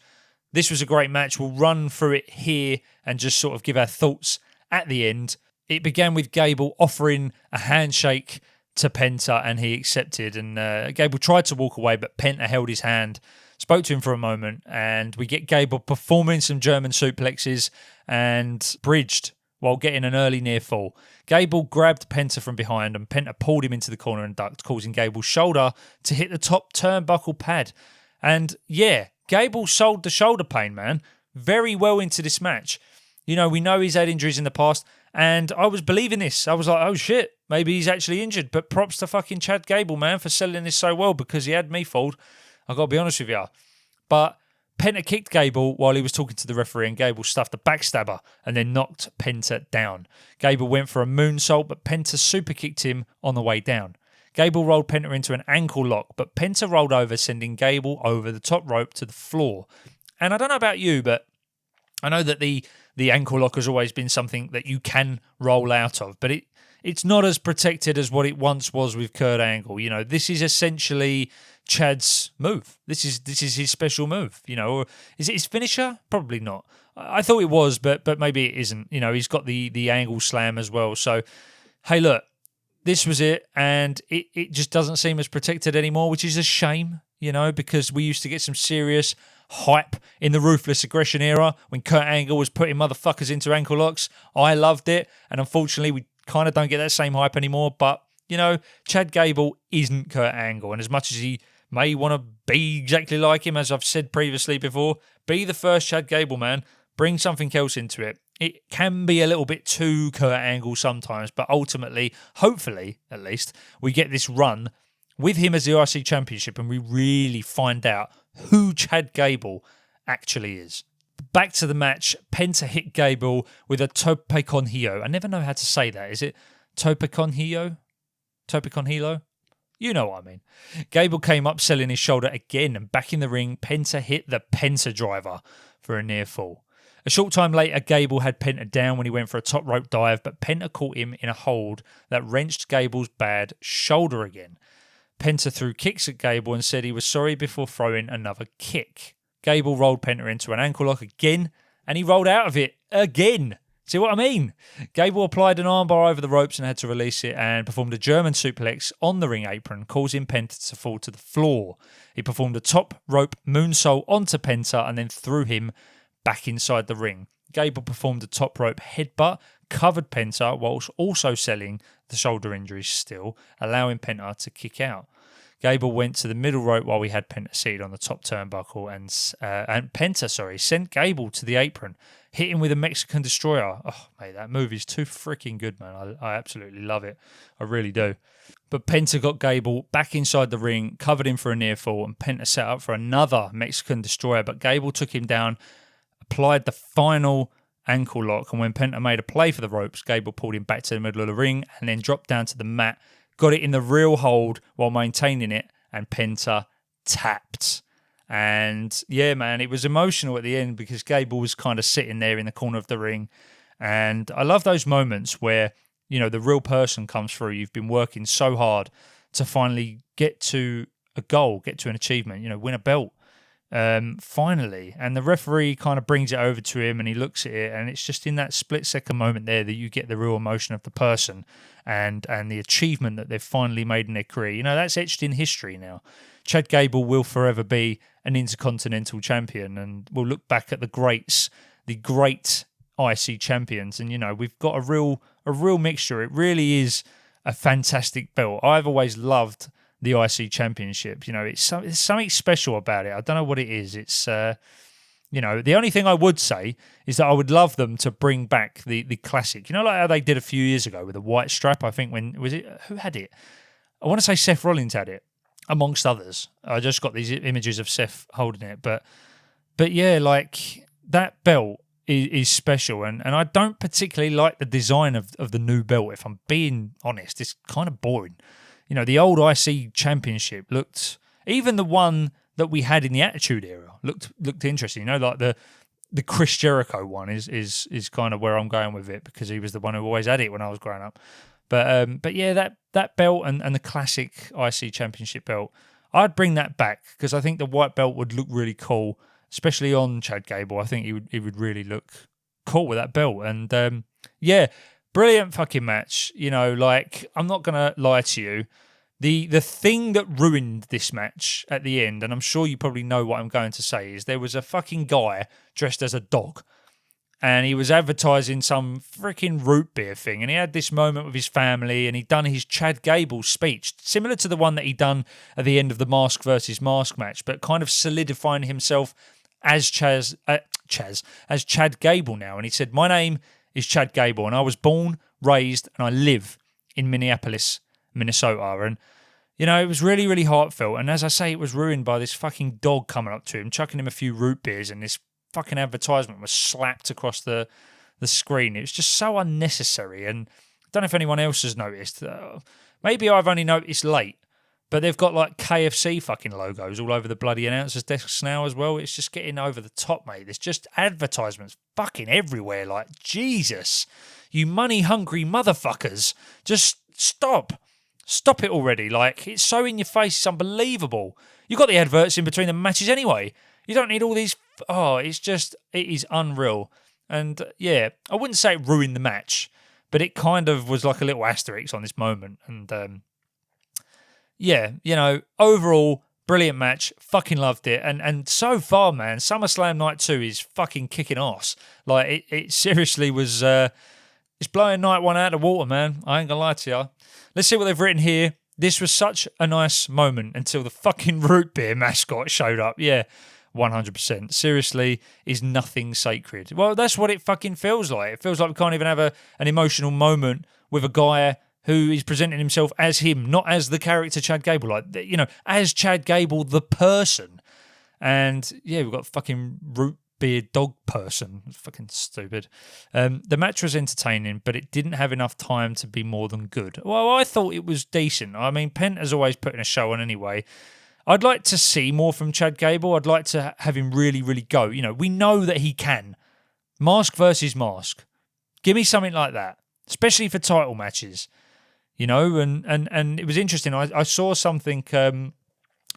Speaker 2: this was a great match. We'll run through it here and just sort of give our thoughts at the end. It began with Gable offering a handshake to Penta and he accepted. And Gable tried to walk away, but Penta held his hand, spoke to him for a moment, and we get Gable performing some German suplexes and bridged while getting an early near fall. Gable grabbed Penta from behind and Penta pulled him into the corner and ducked, causing Gable's shoulder to hit the top turnbuckle pad. And yeah, Gable sold the shoulder pain, man, very well into this match. We know he's had injuries in the past, and I was believing this. I was like, oh shit, maybe he's actually injured. But props to fucking Chad Gable, man, for selling this so well, because he had me fooled. I got to be honest with you. But Penta kicked Gable while he was talking to the referee, and Gable stuffed a backstabber and then knocked Penta down. Gable went for a moonsault, but Penta super kicked him on the way down. Gable rolled Penta into an ankle lock, but Penta rolled over, sending Gable over the top rope to the floor. And I don't know about you, but I know that the ankle lock has always been something that you can roll out of, but it's not as protected as what it once was with Kurt Angle. This is essentially Chad's move. This is his special move. Or is it his finisher? Probably not. I thought it was, but maybe it isn't. He's got the angle slam as well. So, hey, look, this was it, and it just doesn't seem as protected anymore, which is a shame. Because we used to get some serious hype in the Ruthless Aggression era when Kurt Angle was putting motherfuckers into ankle locks. I loved it, and unfortunately, we kind of don't get that same hype anymore. But Chad Gable isn't Kurt Angle, and as much as he may want to be exactly like him, as I've said previously before, be the first Chad Gable, man. Bring something else into it. It can be a little bit too Kurt Angle sometimes, but ultimately, hopefully, at least, we get this run with him as the IC Championship and we really find out who Chad Gable actually is. Back to the match, Penta hit Gable with a tope con hilo. I never know how to say that. Is it tope con hilo? Tope con hilo? You know what I mean. Gable came up selling his shoulder again, and back in the ring, Penta hit the Penta driver for a near fall. A short time later, Gable had Penta down when he went for a top rope dive, but Penta caught him in a hold that wrenched Gable's bad shoulder again. Penta threw kicks at Gable and said he was sorry before throwing another kick. Gable rolled Penta into an ankle lock again, and he rolled out of it again. See what I mean? Gable applied an armbar over the ropes and had to release it and performed a German suplex on the ring apron, causing Penta to fall to the floor. He performed a top rope moonsault onto Penta and then threw him back inside the ring. Gable performed a top rope headbutt, covered Penta whilst also selling the shoulder injuries still, allowing Penta to kick out. Gable went to the middle rope while we had Penta seated on the top turnbuckle and Penta sent Gable to the apron, hit him with a Mexican Destroyer. Oh, mate, that move is too freaking good, man. I absolutely love it. I really do. But Penta got Gable back inside the ring, covered him for a near fall, and Penta set up for another Mexican Destroyer, but Gable took him down, applied the final ankle lock, and when Penta made a play for the ropes, Gable pulled him back to the middle of the ring and then dropped down to the mat, got it in the real hold while maintaining it, and Penta tapped. And yeah, man, it was emotional at the end because Gable was kind of sitting there in the corner of the ring. And I love those moments where, you know, the real person comes through. You've been working so hard to finally get to a goal, get to an achievement, you know, win a belt. Finally, and the referee kind of brings it over to him and he looks at it, and it's just in that split-second moment there that you get the real emotion of the person and the achievement that they've finally made in their career. You know, that's etched in history now. Chad Gable will forever be an Intercontinental Champion, and we'll look back at the greats, the great IC champions, and you know, we've got a real mixture. It really is a fantastic belt. I've always loved the IC Championship. You know, it's something special about it. I don't know what it is. It's, you know, the only thing I would say is that I would love them to bring back the classic. You know, like how they did a few years ago with the white strap. I think who had it? I want to say Seth Rollins had it, amongst others. I just got these images of Seth holding it. But yeah, like that belt is special. And I don't particularly like the design of the new belt, if I'm being honest. It's kind of boring. You know, the old IC Championship looked, even the one that we had in the Attitude Era looked interesting. You know, like the Chris Jericho one is kind of where I'm going with it because he was the one who always had it when I was growing up. But yeah, that belt and the classic IC Championship belt, I'd bring that back because I think the white belt would look really cool, especially on Chad Gable. I think he would really look cool with that belt. And yeah. Brilliant fucking match. You know, like, I'm not going to lie to you. The thing that ruined this match at the end, and I'm sure you probably know what I'm going to say, is there was a fucking guy dressed as a dog. And he was advertising some freaking root beer thing. And he had this moment with his family and he'd done his Chad Gable speech, similar to the one that he'd done at the end of the Mask versus Mask match, but kind of solidifying himself as Chad Gable now. And he said, "My name is Chad Gable, and I was born, raised, and I live in Minneapolis, Minnesota." And, you know, it was really, really heartfelt. And as I say, it was ruined by this fucking dog coming up to him, chucking him a few root beers, and this fucking advertisement was slapped across the screen. It was just so unnecessary. And I don't know if anyone else has noticed. Maybe I've only noticed late, but they've got like KFC fucking logos all over the bloody announcers' desks now as well. It's just getting over the top, mate. There's just advertisements fucking everywhere. Like, Jesus, you money-hungry motherfuckers. Just stop. Stop it already. Like, it's so in your face, it's unbelievable. You got the adverts in between the matches anyway. You don't need all these... Oh, it is unreal. And, yeah, I wouldn't say it ruined the match, but it kind of was like a little asterisk on this moment. And, yeah, you know, overall, brilliant match. Fucking loved it. And so far, man, SummerSlam Night 2 is fucking kicking ass. Like, it seriously was... it's blowing Night 1 out of the water, man. I ain't gonna lie to you. Let's see what they've written here. This was such a nice moment until the fucking root beer mascot showed up. Yeah, 100%. Seriously, is nothing sacred. Well, that's what it fucking feels like. It feels like we can't even have an emotional moment with a guy who is presenting himself as him, not as the character Chad Gable, like, you know, as Chad Gable, the person. And yeah, we've got fucking root beer dog person. It's fucking stupid. The match was entertaining, but it didn't have enough time to be more than good. Well, I thought it was decent. I mean, Penta's always putting a show on anyway. I'd like to see more from Chad Gable. I'd like to have him really, really go. You know, we know that he can. Mask versus Mask. Give me something like that, especially for title matches. You know, and it was interesting. I saw something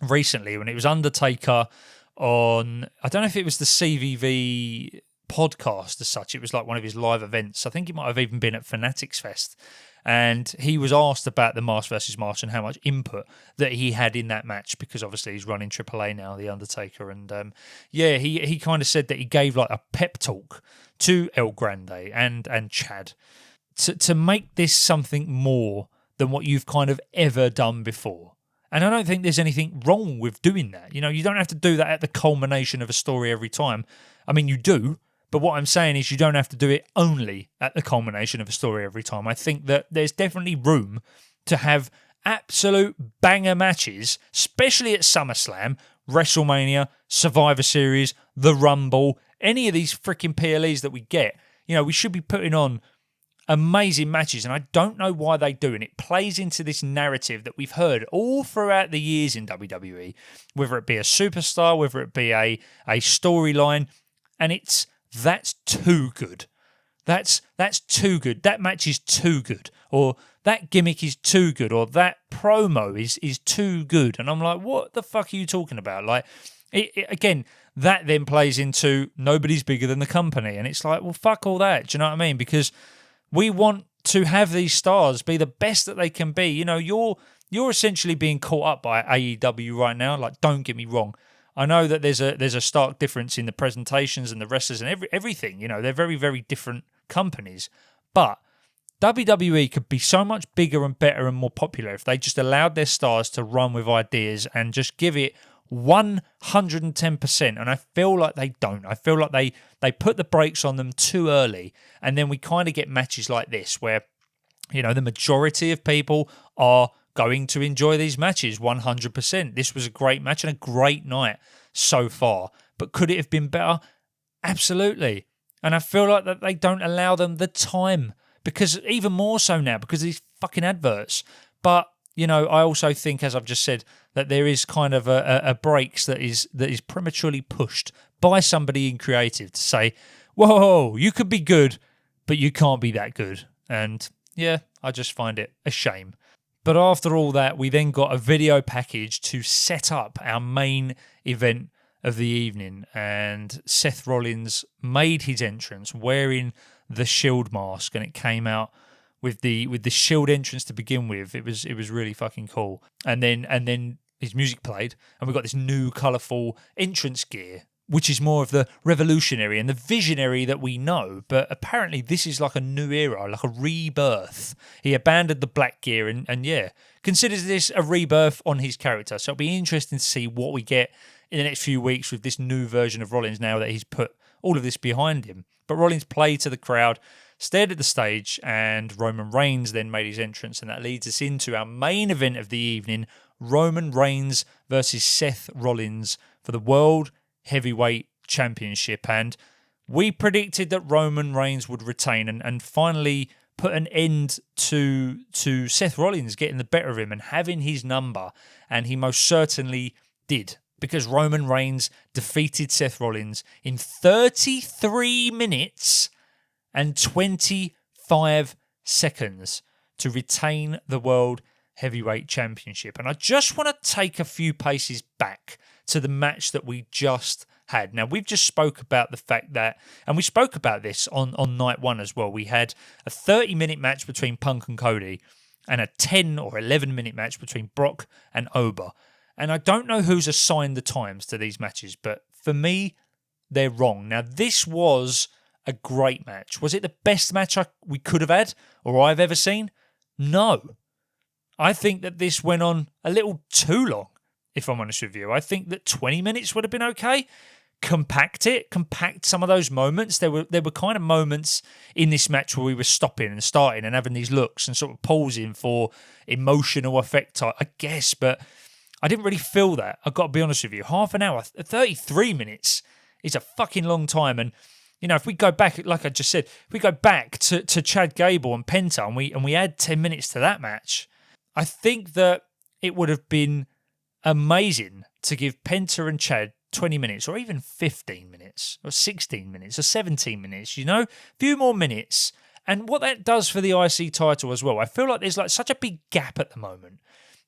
Speaker 2: recently when it was Undertaker on, I don't know if it was the CVV podcast as such. It was like one of his live events. I think it might have even been at Fanatics Fest. And he was asked about the Mask versus Mask and how much input that he had in that match, because obviously he's running AAA now, The Undertaker. And he kind of said that he gave like a pep talk to El Grande and Chad to make this something more than what you've kind of ever done before. And I don't think there's anything wrong with doing that. You know, you don't have to do that at the culmination of a story every time. I mean, you do. But what I'm saying is you don't have to do it only at the culmination of a story every time. I think that there's definitely room to have absolute banger matches, especially at SummerSlam, WrestleMania, Survivor Series, The Rumble, any of these freaking PLEs that we get. You know, we should be putting on amazing matches, and I don't know why they do. And it plays into this narrative that we've heard all throughout the years in WWE, whether it be a superstar, whether it be a storyline, and that's too good. That's too good. That match is too good. Or that gimmick is too good. Or that promo is too good. And I'm like, what the fuck are you talking about? Like, again, that then plays into nobody's bigger than the company. And it's like, well, fuck all that. Do you know what I mean? Because we want to have these stars be the best that they can be. You know, you're essentially being caught up by AEW right now. Like, don't get me wrong. I know that there's a stark difference in the presentations and the wrestlers and everything. You know, they're very, very different companies. But WWE could be so much bigger and better and more popular if they just allowed their stars to run with ideas and just give it 110%. And I feel like they don't. I feel like they put the brakes on them too early. And then we kind of get matches like this where, you know, the majority of people are going to enjoy these matches 100%. This was a great match and a great night so far. But could it have been better? Absolutely. And I feel like that they don't allow them the time, because even more so now because of these fucking adverts. But, you know, I also think, as I've just said, that there is kind of a brakes that is prematurely pushed by somebody in creative to say, whoa, you could be good, but you can't be that good. And yeah, I just find it a shame. But after all that, we then got a video package to set up our main event of the evening. And Seth Rollins made his entrance wearing the Shield mask, and it came out with the Shield entrance to begin with. It was really fucking cool. And then his music played, and we got this new colourful entrance gear, which is more of the revolutionary and the visionary that we know. But apparently this is like a new era, like a rebirth. He abandoned the black gear and yeah, considers this a rebirth on his character. So it'll be interesting to see what we get in the next few weeks with this new version of Rollins now that he's put all of this behind him. But Rollins played to the crowd, stared at the stage, and Roman Reigns then made his entrance, and that leads us into our main event of the evening, Roman Reigns versus Seth Rollins for the World Heavyweight Championship. And we predicted that Roman Reigns would retain and finally put an end to Seth Rollins getting the better of him and having his number, and he most certainly did, because Roman Reigns defeated Seth Rollins in 33 minutes and 25 seconds to retain the World Heavyweight Championship. And I just want to take a few paces back to the match that we just had. Now, we've just spoke about the fact that, and we spoke about this on night one as well, we had a 30-minute match between Punk and Cody and a 10 or 11-minute match between Brock and Oba. And I don't know who's assigned the times to these matches, but for me, they're wrong. Now, this was a great match. Was it the best match we could have had or I've ever seen? No. I think that this went on a little too long, if I'm honest with you. I think that 20 minutes would have been okay. Compact some of those moments. There were kind of moments in this match where we were stopping and starting and having these looks and sort of pausing for emotional effect, I guess, but I didn't really feel that. I've got to be honest with you. Half an hour, 33 minutes is a fucking long time. And, you know, if we go back, like I just said, if we go back to Chad Gable and Penta and we add 10 minutes to that match, I think that it would have been amazing to give Penta and Chad 20 minutes or even 15 minutes or 16 minutes or 17 minutes, you know, a few more minutes. And what that does for the IC title as well, I feel like there's like such a big gap at the moment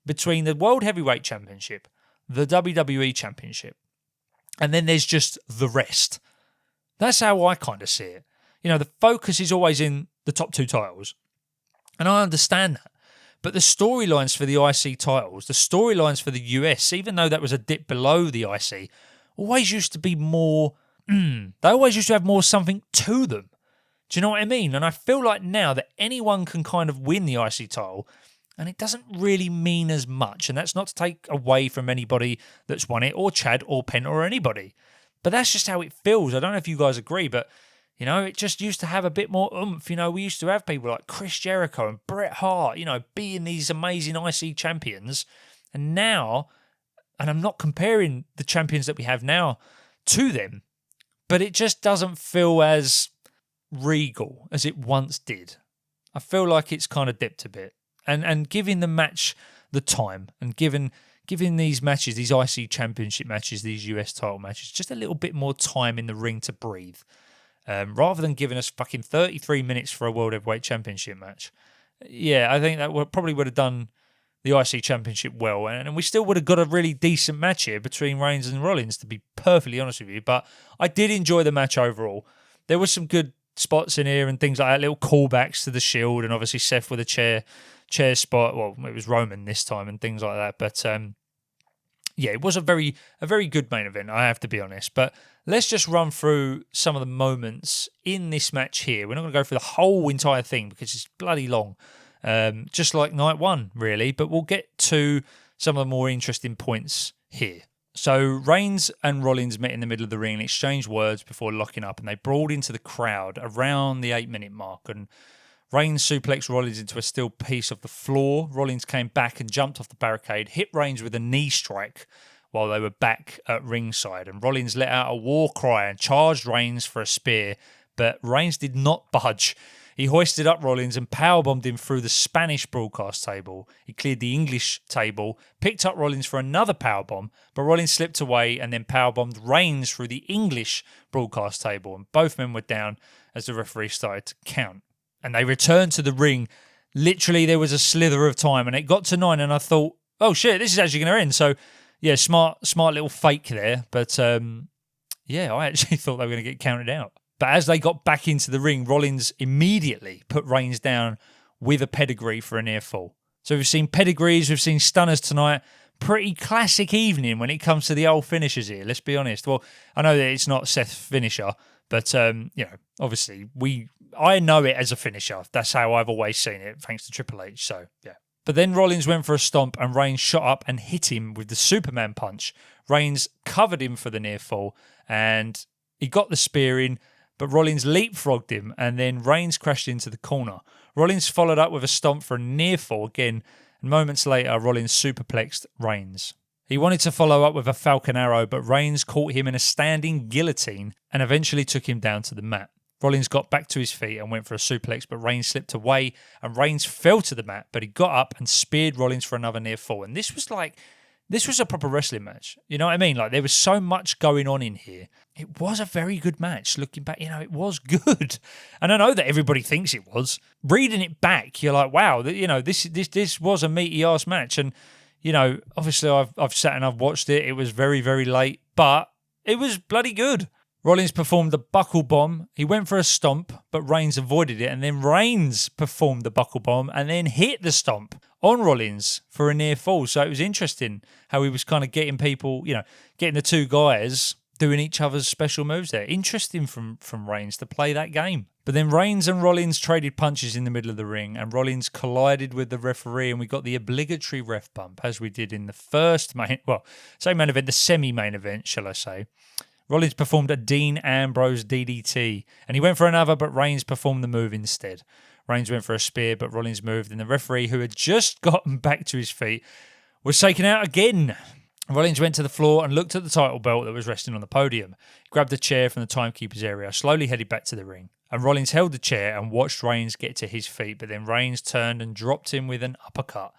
Speaker 2: between the World Heavyweight Championship, the WWE Championship, and then there's just the rest. That's how I kind of see it. The focus is always in the top 2 titles. And I understand that. But the storylines for the IC titles, the storylines for the US, even though that was a dip below the IC, always used to be more... they always used to have more something to them. Do you know what I mean? And I feel like now that anyone can kind of win the IC title, and it doesn't really mean as much. And that's not to take away from anybody that's won it, or Chad, or Penta, or anybody. But that's just how it feels. I don't know if you guys agree, but... it just used to have a bit more oomph. We used to have people like Chris Jericho and Bret Hart, being these amazing IC champions. And now, and I'm not comparing the champions that we have now to them, but it just doesn't feel as regal as it once did. I feel like it's kind of dipped a bit. And giving the match the time and giving these matches, these IC championship matches, these US title matches, just a little bit more time in the ring to breathe. Rather than giving us fucking 33 minutes for a World Heavyweight Championship match. Yeah, I think that probably would have done the IC Championship well, and we still would have got a really decent match here between Reigns and Rollins, to be perfectly honest with you. But I did enjoy the match overall. There were some good spots in here and things like that, little callbacks to the Shield, and obviously Seth with a chair spot. Well, it was Roman this time and things like that. But yeah, it was a very good main event, I have to be honest. But let's just run through some of the moments in this match here. We're not going to go through the whole entire thing because it's bloody long. Just like night 1, really. But we'll get to some of the more interesting points here. So Reigns and Rollins met in the middle of the ring and exchanged words before locking up, and they brawled into the crowd around the 8-minute mark. And Reigns suplexed Rollins into a steel piece of the floor. Rollins came back and jumped off the barricade, hit Reigns with a knee strike while they were back at ringside. And Rollins let out a war cry and charged Reigns for a spear, but Reigns did not budge. He hoisted up Rollins and powerbombed him through the Spanish broadcast table. He cleared the English table, picked up Rollins for another powerbomb, but Rollins slipped away and then powerbombed Reigns through the English broadcast table. And both men were down as the referee started to count. And they returned to the ring. Literally, there was a slither of time, and it got to 9, and I thought, oh shit, this is actually going to end. So, yeah, smart little fake there. But, yeah, I actually thought they were going to get counted out. But as they got back into the ring, Rollins immediately put Reigns down with a pedigree for a near fall. So we've seen pedigrees, we've seen stunners tonight. Pretty classic evening when it comes to the old finishers here, let's be honest. Well, I know that it's not Seth's finisher, but, obviously, I know it as a finisher. That's how I've always seen it, thanks to Triple H. So, yeah. But then Rollins went for a stomp and Reigns shot up and hit him with the Superman punch. Reigns covered him for the near fall and he got the spear in, but Rollins leapfrogged him and then Reigns crashed into the corner. Rollins followed up with a stomp for a near fall again, and moments later, Rollins superplexed Reigns. He wanted to follow up with a Falcon Arrow, but Reigns caught him in a standing guillotine and eventually took him down to the mat. Rollins got back to his feet and went for a suplex, but Reigns slipped away and Reigns fell to the mat, but he got up and speared Rollins for another near fall. And this was a proper wrestling match. You know what I mean? Like, there was so much going on in here. It was a very good match. Looking back, it was good. And I know that everybody thinks it was. Reading it back, you're like, wow, this was a meaty-ass match. And, obviously I've sat and I've watched it. It was very, very late, but it was bloody good. Rollins performed the buckle bomb. He went for a stomp, but Reigns avoided it. And then Reigns performed the buckle bomb and then hit the stomp on Rollins for a near fall. So it was interesting how he was kind of getting people, getting the two guys doing each other's special moves there. Interesting from Reigns to play that game. But then Reigns and Rollins traded punches in the middle of the ring and Rollins collided with the referee and we got the obligatory ref bump as we did in the first main event, the semi-main event, shall I say. Rollins performed a Dean Ambrose DDT and he went for another, but Reigns performed the move instead. Reigns went for a spear, but Rollins moved and the referee, who had just gotten back to his feet, was taken out again. Rollins went to the floor and looked at the title belt that was resting on the podium. He grabbed a chair from the timekeeper's area, slowly headed back to the ring. And Rollins held the chair and watched Reigns get to his feet, but then Reigns turned and dropped him with an uppercut.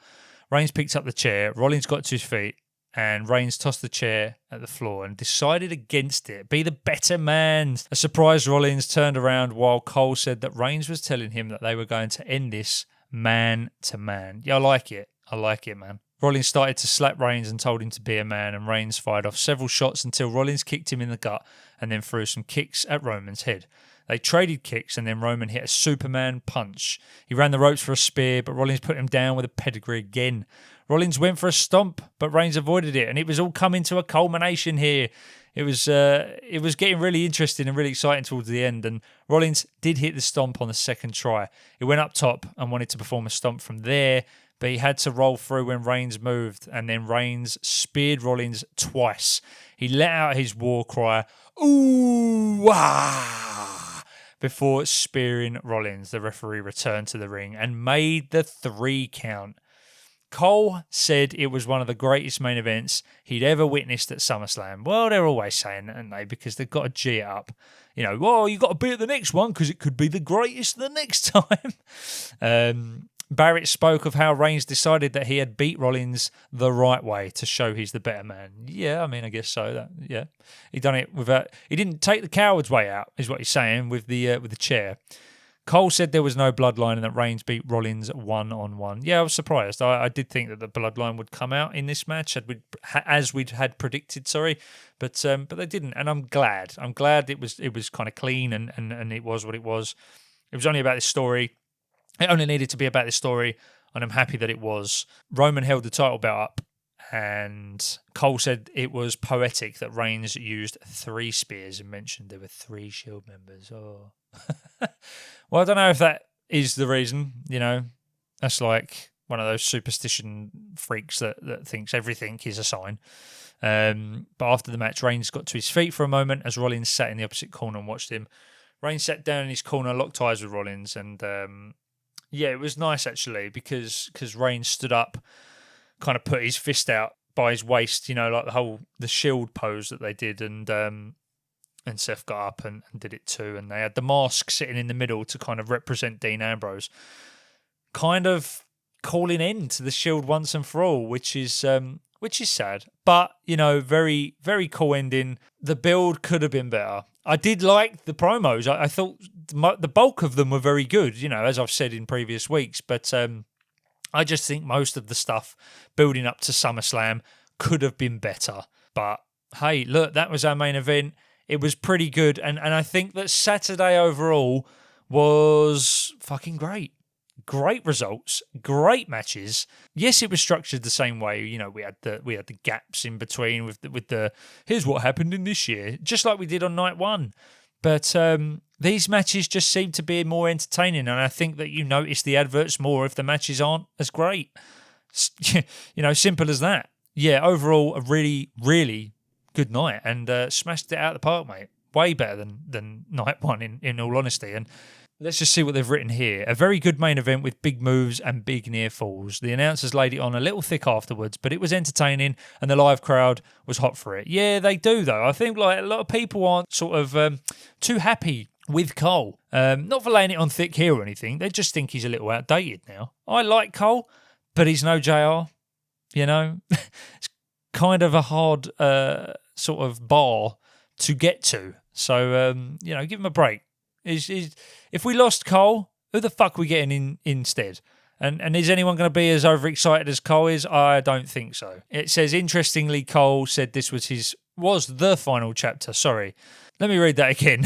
Speaker 2: Reigns picked up the chair, Rollins got to his feet, and Reigns tossed the chair at the floor and decided against it. Be the better man. A surprised Rollins turned around while Cole said that Reigns was telling him that they were going to end this man to man. Yeah, I like it. I like it, man. Rollins started to slap Reigns and told him to be a man, and Reigns fired off several shots until Rollins kicked him in the gut and then threw some kicks at Roman's head. They traded kicks and then Roman hit a Superman punch. He ran the ropes for a spear, but Rollins put him down with a pedigree again. Rollins went for a stomp, but Reigns avoided it, and it was all coming to a culmination here. It was getting really interesting and really exciting towards the end, and Rollins did hit the stomp on the second try. He went up top and wanted to perform a stomp from there, but he had to roll through when Reigns moved, and then Reigns speared Rollins twice. He let out his war cry, "Ooh, ah!" before spearing Rollins. The referee returned to the ring and made the 3 count. Cole said it was one of the greatest main events he'd ever witnessed at SummerSlam. Well, they're always saying that, aren't they? Because they've got to G it up. You know, well, you've got to be at the next one because it could be the greatest the next time. Barrett spoke of how Reigns decided that he had beat Rollins the right way to show he's the better man. Yeah, I mean, I guess so. He done it without. He didn't take the coward's way out, is what he's saying with the chair. Cole said there was no bloodline and that Reigns beat Rollins 1-on-1. Yeah, I was surprised. I did think that the bloodline would come out in this match as we'd had predicted. But they didn't, and I'm glad. I'm glad it was kind of clean and it was what it was. It was only about this story. It only needed to be about this story, and I'm happy that it was. Roman held the title belt up, and Cole said it was poetic that Reigns used 3 spears and mentioned there were 3 Shield members. Oh. Well, I don't know if that is the reason, you know. That's like one of those superstition freaks that thinks everything is a sign. But after the match, Reigns got to his feet for a moment as Rollins sat in the opposite corner and watched him. Reigns sat down in his corner, locked eyes with Rollins, and yeah, it was nice actually because Reigns stood up, kind of put his fist out by his waist, you know, like the Shield pose that they did, and Seth got up and did it too, and they had the mask sitting in the middle to kind of represent Dean Ambrose, kind of calling end to the Shield once and for all, which is sad, but you know, very very cool ending. The build could have been better. I did like the promos. I thought the bulk of them were very good, you know, as I've said in previous weeks, but I just think most of the stuff building up to SummerSlam could have been better. But hey, look, that was our main event. It was pretty good, and I think that Saturday overall was fucking great. Great results, great matches. Yes, it was structured the same way. You know, we had the gaps in between with the here's what happened in this year, just like we did on night 1. But these matches just seem to be more entertaining, and I think that you notice the adverts more if the matches aren't as great. You know, simple as that. Yeah, overall, a really, really good night, and smashed it out of the park, mate. Way better than night 1, in all honesty. And let's just see what they've written here. A very good main event with big moves and big near falls. The announcers laid it on a little thick afterwards, but it was entertaining and the live crowd was hot for it. Yeah, they do though. I think like a lot of people aren't sort of too happy with Cole. Not for laying it on thick here or anything. They just think he's a little outdated now. I like Cole, but he's no JR. You know, it's kind of a hard sort of bar to get to. So, you know, give him a break. If we lost Cole, who the fuck are we getting in instead? And is anyone going to be as overexcited as Cole is? I don't think so. It says, interestingly, Cole said this was the final chapter. Sorry. Let me read that again.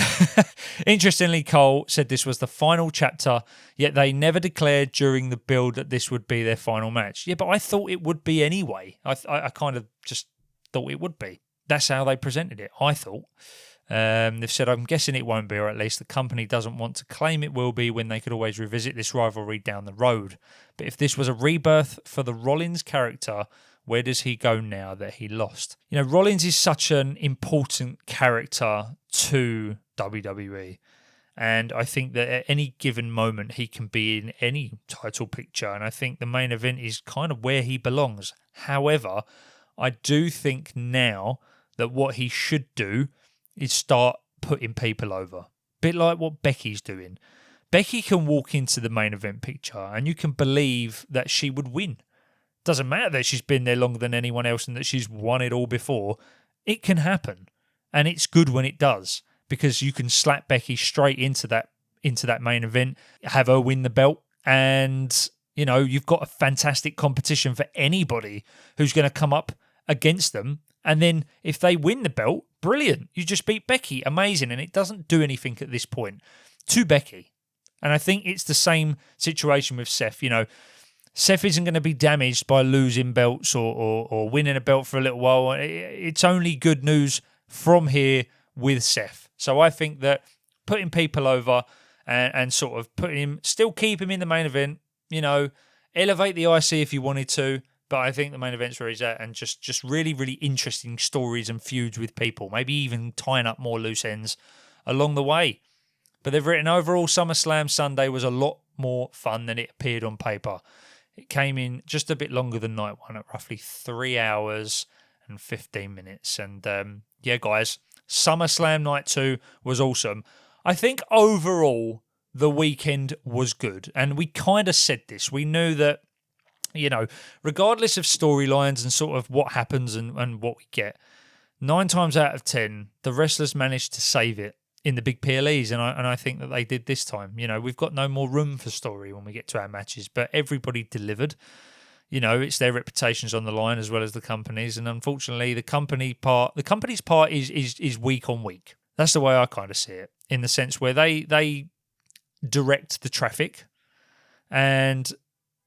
Speaker 2: Interestingly, Cole said this was the final chapter, yet they never declared during the build that this would be their final match. Yeah, but I thought it would be anyway. I kind of just thought it would be. That's how they presented it, I thought. They've said, I'm guessing it won't be, or at least the company doesn't want to claim it will be when they could always revisit this rivalry down the road. But if this was a rebirth for the Rollins character, where does he go now that he lost? You know, Rollins is such an important character to WWE. And I think that at any given moment, he can be in any title picture. And I think the main event is kind of where he belongs. However, I do think now that what he should do is start putting people over. Bit like what Becky's doing. Becky can walk into the main event picture and you can believe that she would win. Doesn't matter that she's been there longer than anyone else and that she's won it all before. It can happen. And it's good when it does, because you can slap Becky straight into that main event, have her win the belt, and You know, you've got a fantastic competition for anybody who's going to come up against them. And then if they win the belt, brilliant. You just beat Becky. Amazing. And it doesn't do anything at this point to Becky. And I think it's the same situation with Seth. You know, Seth isn't going to be damaged by losing belts or winning a belt for a little while. It's only good news from here with Seth. So I think that putting people over and sort of putting him, still keep him in the main event, you know, elevate the IC if you wanted to. But I think the main event's where he's at, and just really, really interesting stories and feuds with people. Maybe even tying up more loose ends along the way. But they've written overall SummerSlam Sunday was a lot more fun than it appeared on paper. It came in just a bit longer than night one at roughly 3 hours and 15 minutes. And yeah, guys, SummerSlam Night 2 was awesome. I think overall the weekend was good. And we kind of said this. We knew that, you know, regardless of storylines and sort of what happens and what we get, 9 times out of 10, the wrestlers managed to save it in the big PLEs, and I think that they did this time. You know, we've got no more room for story when we get to our matches, but everybody delivered. You know, it's their reputations on the line as well as the company's, and unfortunately, the company's part is week on week. That's the way I kind of see it, in the sense where they direct the traffic, and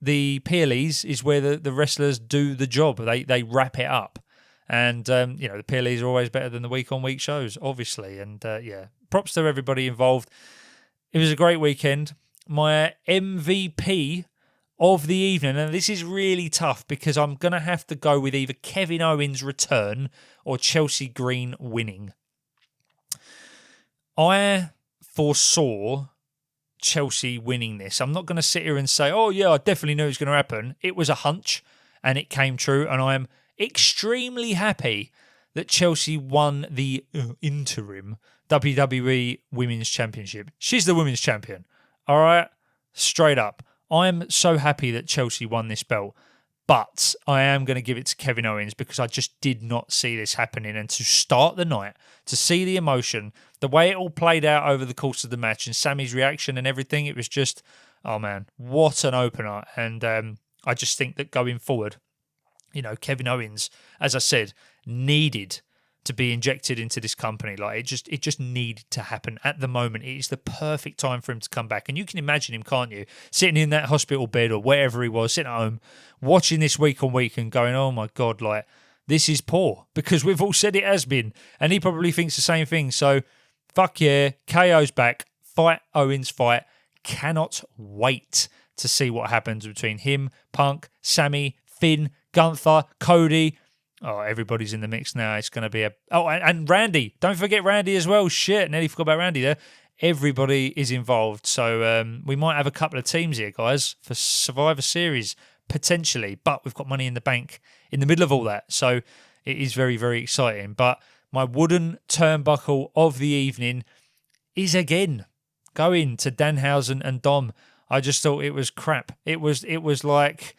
Speaker 2: the PLEs is where the wrestlers do the job. They wrap it up. And, you know, the PLEs are always better than the week-on-week shows, obviously. And, yeah, props to everybody involved. It was a great weekend. My MVP of the evening, and this is really tough because I'm going to have to go with either Kevin Owens' return or Chelsea Green winning. I foresaw Chelsea winning this. I'm not going to sit here and say, oh, yeah, I definitely knew it was going to happen. It was a hunch, and it came true, and I am extremely happy that Chelsea won the interim WWE Women's Championship. She's the Women's Champion. All right? Straight up. I'm so happy that Chelsea won this belt, but I am going to give it to Kevin Owens because I just did not see this happening. And to start the night, to see the emotion, the way it all played out over the course of the match and Sami's reaction and everything, it was just, oh man, what an opener. And I just think that going forward, you know, Kevin Owens, as I said, needed to be injected into this company. Like it just needed to happen at the moment. It is the perfect time for him to come back. And you can imagine him, can't you? Sitting in that hospital bed or wherever he was, sitting at home, watching this week on week and going, oh my God, like this is poor, because we've all said it has been. And he probably thinks the same thing. So fuck yeah, KO's back. Fight Owens fight. Cannot wait to see what happens between him, Punk, Sami, Finn, Gunther, Cody. Oh, everybody's in the mix now. It's going to be and Randy. Don't forget Randy as well. Shit, nearly forgot about Randy there. Everybody is involved. So we might have a couple of teams here, guys, for Survivor Series, potentially. But we've got Money in the Bank in the middle of all that. So it is very, very exciting. But my wooden turnbuckle of the evening is again going to Danhausen and Dom. I just thought it was crap. It was like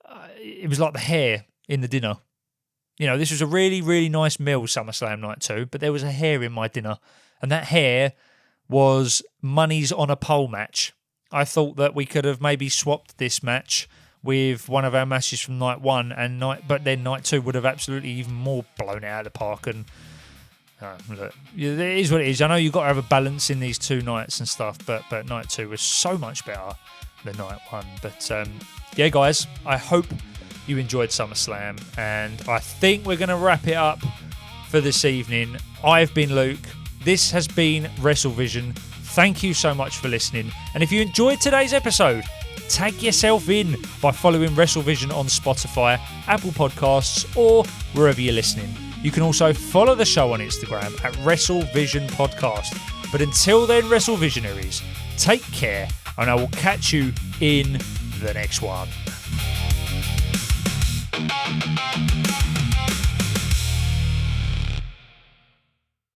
Speaker 2: the hair in the dinner. You know, this was a really, really nice meal, SummerSlam Night 2, but there was a hair in my dinner. And that hair was Money's on a Pole match. I thought that we could have maybe swapped this match with one of our matches from Night 1, but then Night 2 would have absolutely even more blown it out of the park. And look, it is what it is. I know you've got to have a balance in these two nights and stuff, but Night 2 was so much better than Night 1. But yeah, guys, I hope you enjoyed SummerSlam, and I think we're going to wrap it up for this evening. I've been Luke. This has been WrestleVision. Thank you so much for listening. And if you enjoyed today's episode, tag yourself in by following WrestleVision on Spotify, Apple Podcasts, or wherever you're listening. You can also follow the show on Instagram at WrestleVision Podcast. But until then, WrestleVisionaries, take care, and I will catch you in the next one.